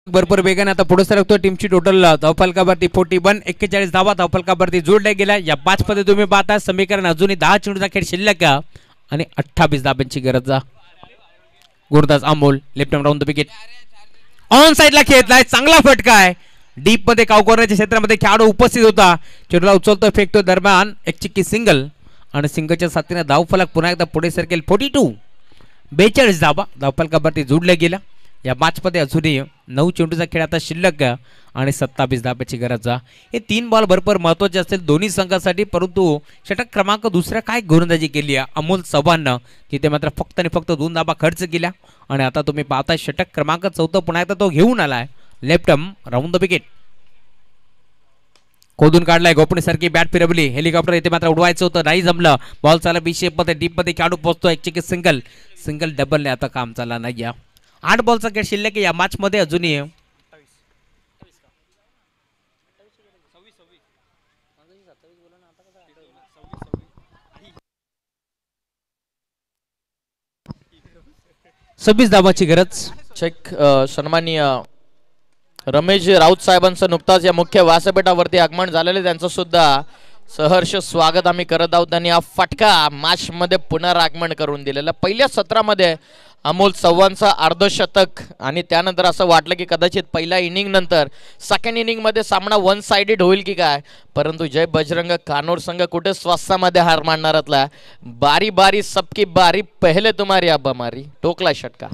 भरपूर वेगाने आता पुढे सरकतो. टीमची टोटल धावफलकावरती 41 41 धावा धावफलकावरती जोडल्या गेल्या. या 5 मध्ये तुम्ही पाहता समीकरण अजूनही 10 चेंडूचा खेळ शिल्लक आणि 28 धाब्यांची गरज. गोलंदाज Amol, left arm round the wicket. On साइडला खेळलाय, चांगला फटका आहे. डीप मध्ये कावकॉर्नरच्या क्षेत्रामध्ये खेळाडू उपस्थित होता. चेंडूला उचलतो, फेकतो, दरम्यान एक चिक्की सिंगल आणि सिंगलच्या साथीने धावफलक पुन्हा एकदा पुढे सरकेल. 42 42 धावा धावफलकावरती जोडल्या गेल्या. या मॅचमध्ये अजूनही 9 चेंडूचा खेळ आता शिल्लक आणि 27 धाब्याची गरज. हे 3 बॉल भरपूर महत्त्वाचे असतील दोन्ही संघासाठी, परंतु षटक क्रमांक दुसऱ्या काय गोलंदाजी केली आहे अमोल चव्हाणनं, तिथे मात्र फक्त आणि फक्त 2 धाबा खर्च केल्या. आणि आता तुम्ही पाहताय षटक क्रमांक 14 पुन्हा एकदा तो घेऊन आलाय. लेफ्ट राऊंड द विकेट खोदून काढलाय. गोपणीसारखी बॅट फिरवली. हेलिकॉप्टर येथे मात्र उडवायचं होतं, नाही जमलं. बॉल चालला बी शेप मध्ये, डीप मध्ये खेळाडू पोहोचतो. एक सिंगल डबलने आता काम चालला नाही. 8 बॉलचा खेळ शिल्लक या मॅच मध्ये अजूनही. सव्वीस धावाची गरज. चेक सन्माननीय रमेश राऊत साहेबांचं नुकताच या मुख्य व्यासपीठावरती आगमन झालेले, त्यांचं सुद्धा सहर्ष स्वागत आम्ही करत आहोत. त्यांनी हा फटका मॅच मध्ये पुनरागमन करून दिलेला. पहिल्या सत्रामध्ये अमोल चव्हाणचा अर्धशतक आणि त्यानंतर असं वाटलं की कदाचित पहिल्या इनिंग नंतर सेकंड इनिंग मध्ये सामना वन साइडेड होईल की काय, परंतु जय बजरंग कानोर संघ कुठे स्वस्तामध्ये हार मानणारातला. बारी बारी सबकी बारी, पहिले तुम्हारी अब हमारी, टोकला षटका.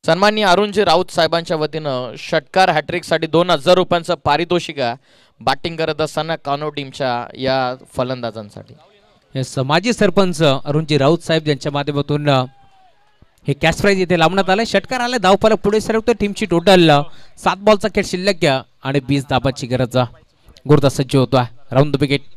सन्माननीय अरुणजी राऊत साहेबांच्या वतीनं षटकार हॅट्रिक साठी 2000 रुपयांचं पारितोषिक बॅटिंग करत असताना कानो टीमच्या या फलंदाजांसाठी. माजी सरपंच अरुणजी राऊत साहेब यांच्या माध्यमातून हे कॅश प्राइज इथे लावण्यात आलं. षटकार आले, धावफलक पुढे सरकतो. टीमची टोटल 7 बॉलचा खेळ शिल्लक आणि 20 धाबाची गरज. गुरदा सज्ज होतोय. राऊंड द विकेट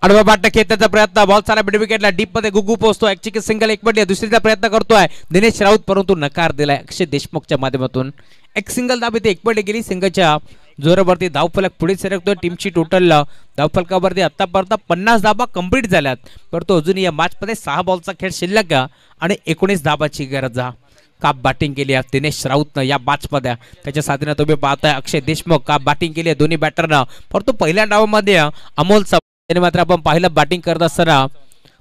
आडवा बाट खेळण्याचा प्रयत्न, बॉल चाला मिड विकेटला, डीप मध्ये गुगू पोहोचतो. एक सिंगल एक बडली, दुसरीचा प्रयत्न करतोय दिनेश राऊत, परंतु नकार दिलाय अक्षय देशमुखच्या माध्यमातून. एक सिंगल धाबी ते एक बडली गेली. सिंगलच्या जोरावरती धावफलक पुढे सरकतोय. टीमची टोटल धावफलकावरती आतापर्यंत 50 धाबा कंप्लीट झाल्यात, परंतु अजून या मॅच मध्ये 6 बॉलचा खेळ शिल्लक आणि 19 धाबाची गरज. काप बॅटिंग केली आहे दिनेश राऊतनं या मॅच मध्ये. त्याच्या साथीने तुम्ही पाहताय अक्षय देशमुख काप बॅटिंग केली आहे दोन्ही बॅटरनं, परंतु पहिल्या डावामध्ये अमोल त्याने मात्र आपण पाहिलं बॅटिंग करत असताना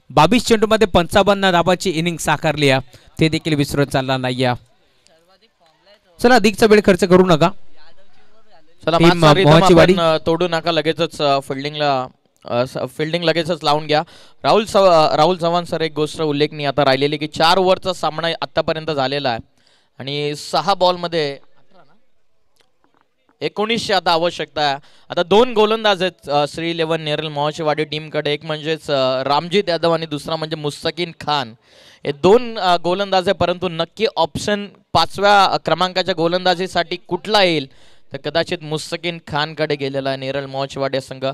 22 चेंडू मध्ये 55 धाबाची इनिंग साकारली आहे, ते देखील विसरून चालला नाही. चला अधिकचा वेळ खर्च करू नका. चला तोडू नका, लगेचच फिल्डिंग लगेचच लावून घ्या. राहुल चव्हाण सर, एक गोष्ट उल्लेखनीय आता राहिलेली की 4 ओव्हरचा सामना आतापर्यंत झालेला आहे आणि 6 बॉल मध्ये 19 आता आवश्यकता आहे. आता 2 गोलंदाज आहेत श्री 11 नेरल मोहाचेवाडी टीमकडे, एक म्हणजेच रामजीत यादव आणि दुसरा म्हणजे मुस्तकीन खान. हे 2 गोलंदाज आहे, परंतु नक्की ऑप्शन 5व्या क्रमांकाच्या गोलंदाजीसाठी कुठला येईल तर कदाचित मुस्तकीन खानकडे गेलेला आहे नेरल मोहाचेवाडी संघ.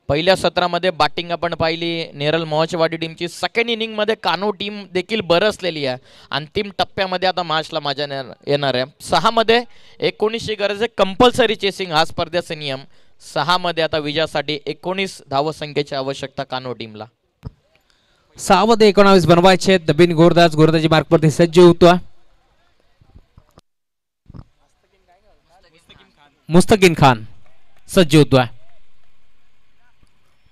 पहिल्या सत्रामध्ये बॅटिंग आपण पाहिली नेरल मोहाचेवाडी टीमची. सेकंड इनिंग मध्ये कानो टीम देखील बरसलेली आहे. अंतिम टप्प्यामध्ये आता मॅचला मजा येणार आहे. 6 मध्ये 19ची गरज आहे, कंपल्सरी चेसिंग हा स्पर्धेचा नियम. 6 मध्ये आता विजयासाठी 19 धावसंख्येची आवश्यकता कानो टीमला. 6 मध्ये 19 बनवायचे. दबीन गोरदाजी मार्कवरती सज्ज होतोय. मुस्तकीन खान सज्ज होतोय.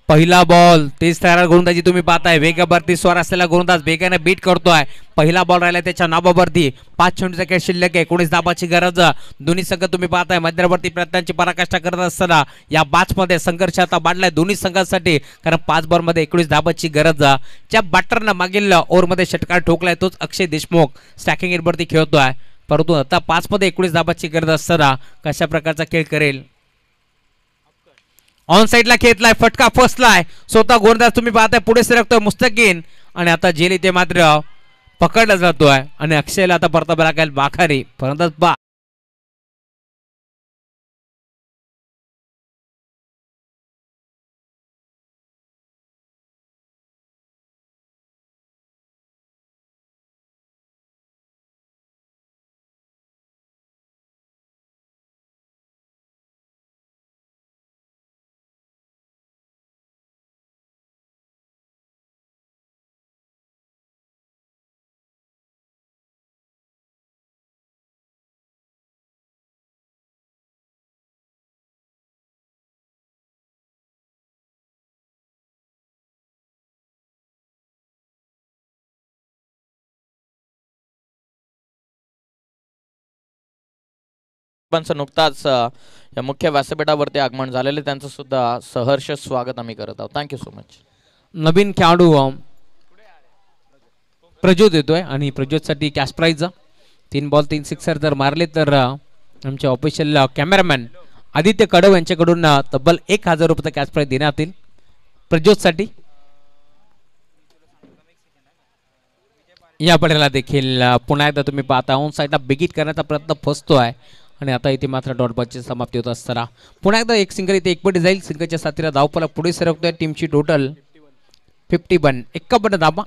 पहिला बॉल तेज तयार गोलंदाजी तुम्ही पाहताय. वेगावरती स्वर असलेला गोलंदाज वेगाने बीट करतोय. पहिला बॉल राहिला त्याच्या नाबावरती. 5 चेंडूचा खेळ शिल्लक आहे, 19 धाबाची गरज. दोन्ही संघ तुम्ही पाहताय मध्यवर्ती प्रयत्नांची पराकाष्ठा करत असताना या मॅच मध्ये संघर्ष आता वाढलाय दोन्ही संघांसाठी, कारण 5 बॉल मध्ये 19 धाबाची गरज. ज्या बॅटरनं मागील ओव्हर मध्ये षटकार ठोकलाय तोच अक्षय देशमुख स्टॅकिंग एंडवरती खेळतोय, परंतु आता 5 मध्ये 19 धाबाची गरज असताना कशा प्रकारचा खेळ करेल. ऑन साइडला खेळलाय, फटका फसलाय. स्वतः गोलंदाज तुम्ही पाहताय पुढे सरकतोय मुस्तकीन, आणि आता जेल इथे मात्र पकडला जातोय आणि अक्षयला आता परतावा लागेल बाखारी. परंतु साहेबांचं नुकताच या मुख्य व्यासपीठावरती आगमन झालेले त्यांचं सुद्धा सहर्ष स्वागत आम्ही करत आहोत. Thank you so much. नवीन खेळाडू प्रज्योत येतोय आणि प्रज्योतसाठी कॅश प्राईज 3 बॉल 3 सिक्सर जर मारले तर आमचे ऑफिशियल कॅमेरामॅन आदित्य कडव यांच्याकडून तब्बल 1000 रुपये कॅश प्राईज देण्यात येईल प्रज्योतसाठी. या पडेला देखील पुन्हा एकदा तुम्ही पाहता ऑन साईडला बिगिट करण्याचा प्रयत्न फसतो आहे आणि आता इथे मात्र डॉट बॉलची समाप्ती होत असताना पुन्हा एकदा एक सिंगल इथे एकपटी जाईल. सिंगलच्या साथीला धावफलक पुढे सरकतोय. टीमची टोटल 51. 51 धाबा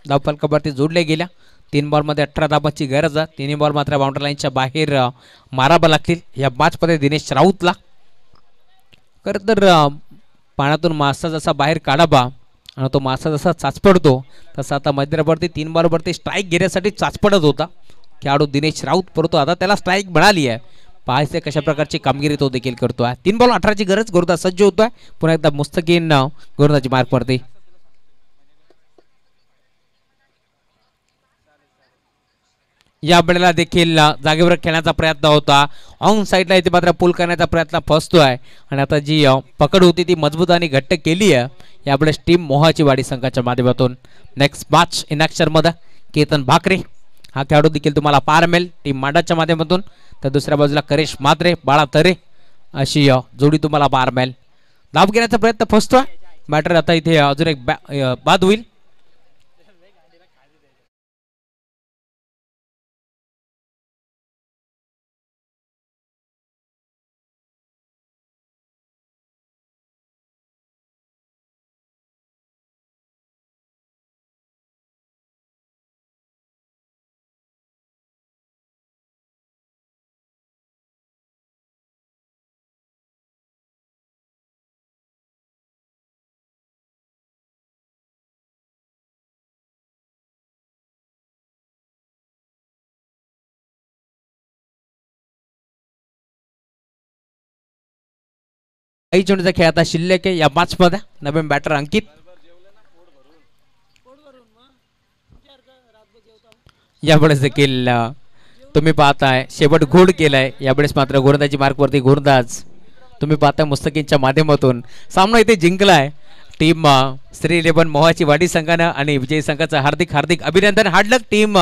धावफलकावरती जोडल्या गेल्या. 3 बॉलमध्ये 18 धाबाची गरज आहे. 3 बॉल मात्र बाउंड्री लाईनच्या बाहेर मारावं लागतील. या मॅचमध्ये दिनेश राऊतला खरं तर पाण्यातून मासा जसा बाहेर काढावा आणि तो मासा जसा चाचपडतो तसा आता मध्यरावरती 3 बॉलवरती स्ट्राईक घेण्यासाठी चाचपडत होता खेळाडू दिनेश राऊत, परंतु आता त्याला स्ट्राईक मिळाली आहे. पाहायचे कशा प्रकारची कामगिरी तो देखील करतोय. 3 बॉल 18ची गरज. गोरदा सज्ज होतोय. पुन्हा एकदा मुस्तकीन गोरदाची मार्कवरती. या वेळेला देखील जागेवर खेळण्याचा प्रयत्न होता. ऑन साईडला इथे मात्र पुल करण्याचा प्रयत्न फसतोय आणि आता जी पकड होती ती मजबूत आणि घट्ट केली आहे यावेळेस टीम मोहाची वाडी संघाच्या माध्यमातून. नेक्स्ट मॅच इन ॲक्शन मध्ये केतन भाकरे हा खेळाडू देखील तुम्हाला पाहायला मिळेल टीम मांडाच्या माध्यमातून. तर दुसऱ्या बाजूला करेश मात्रे बाळा तरे अशी जोडी तुम्हाला पाहायला मिळेल. धाव घेण्याचा प्रयत्न फसतोय. बॅटर आता इथे अजून एक बाद होईल. काही चेंडूचा खेळ आता शिल्लक आहे या मॅच मध्ये. नवीन बॅटर अंकित. यावेळेस देखील तुम्ही पाहताय शेवट घोड केलाय. यावेळेस मात्र गोलंदाजी मार्कवरती गोलंदाज तुम्ही पाहताय मुस्तकीनच्या माध्यमातून सामना इथे जिंकलाय टीम श्री 11 मोहाची वाडी संघानं आणि विजयी संघाचं हार्दिक हार्दिक अभिनंदन. हार्डलक टीम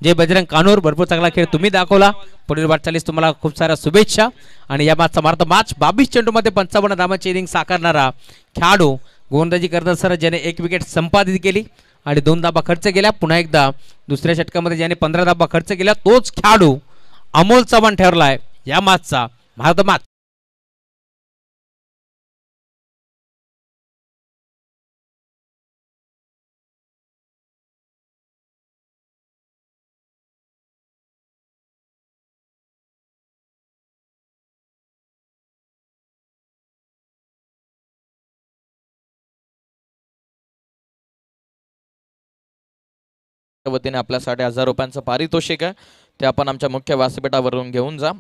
जय बजरंग कानूर. भरपूर चांगला खेळ तुम्ही दाखवला. पुढील वाटचालीस तुम्हाला खूप साऱ्या शुभेच्छा. आणि या मॅचचा मार्थ मॅच 22 चेंडूमध्ये 55 धावांची इनिंग साकारणारा खेळाडू गोलंदाजी करत असताना ज्याने 1 विकेट संपादित केली आणि 2 धाबा खर्च केल्या. पुन्हा एकदा दुसऱ्या षटकामध्ये ज्याने 15 धाबा खर्च केल्या तोच खेळाडू अमोल चव्हाण ठरलाय या मॅचचा मार्थ मॅच. वतीने आपल्यासाठी 1000 रुपयांचं पारितोषिक आहे ते आपण आमच्या मुख्य व्यासपीठावरून घेऊन जा.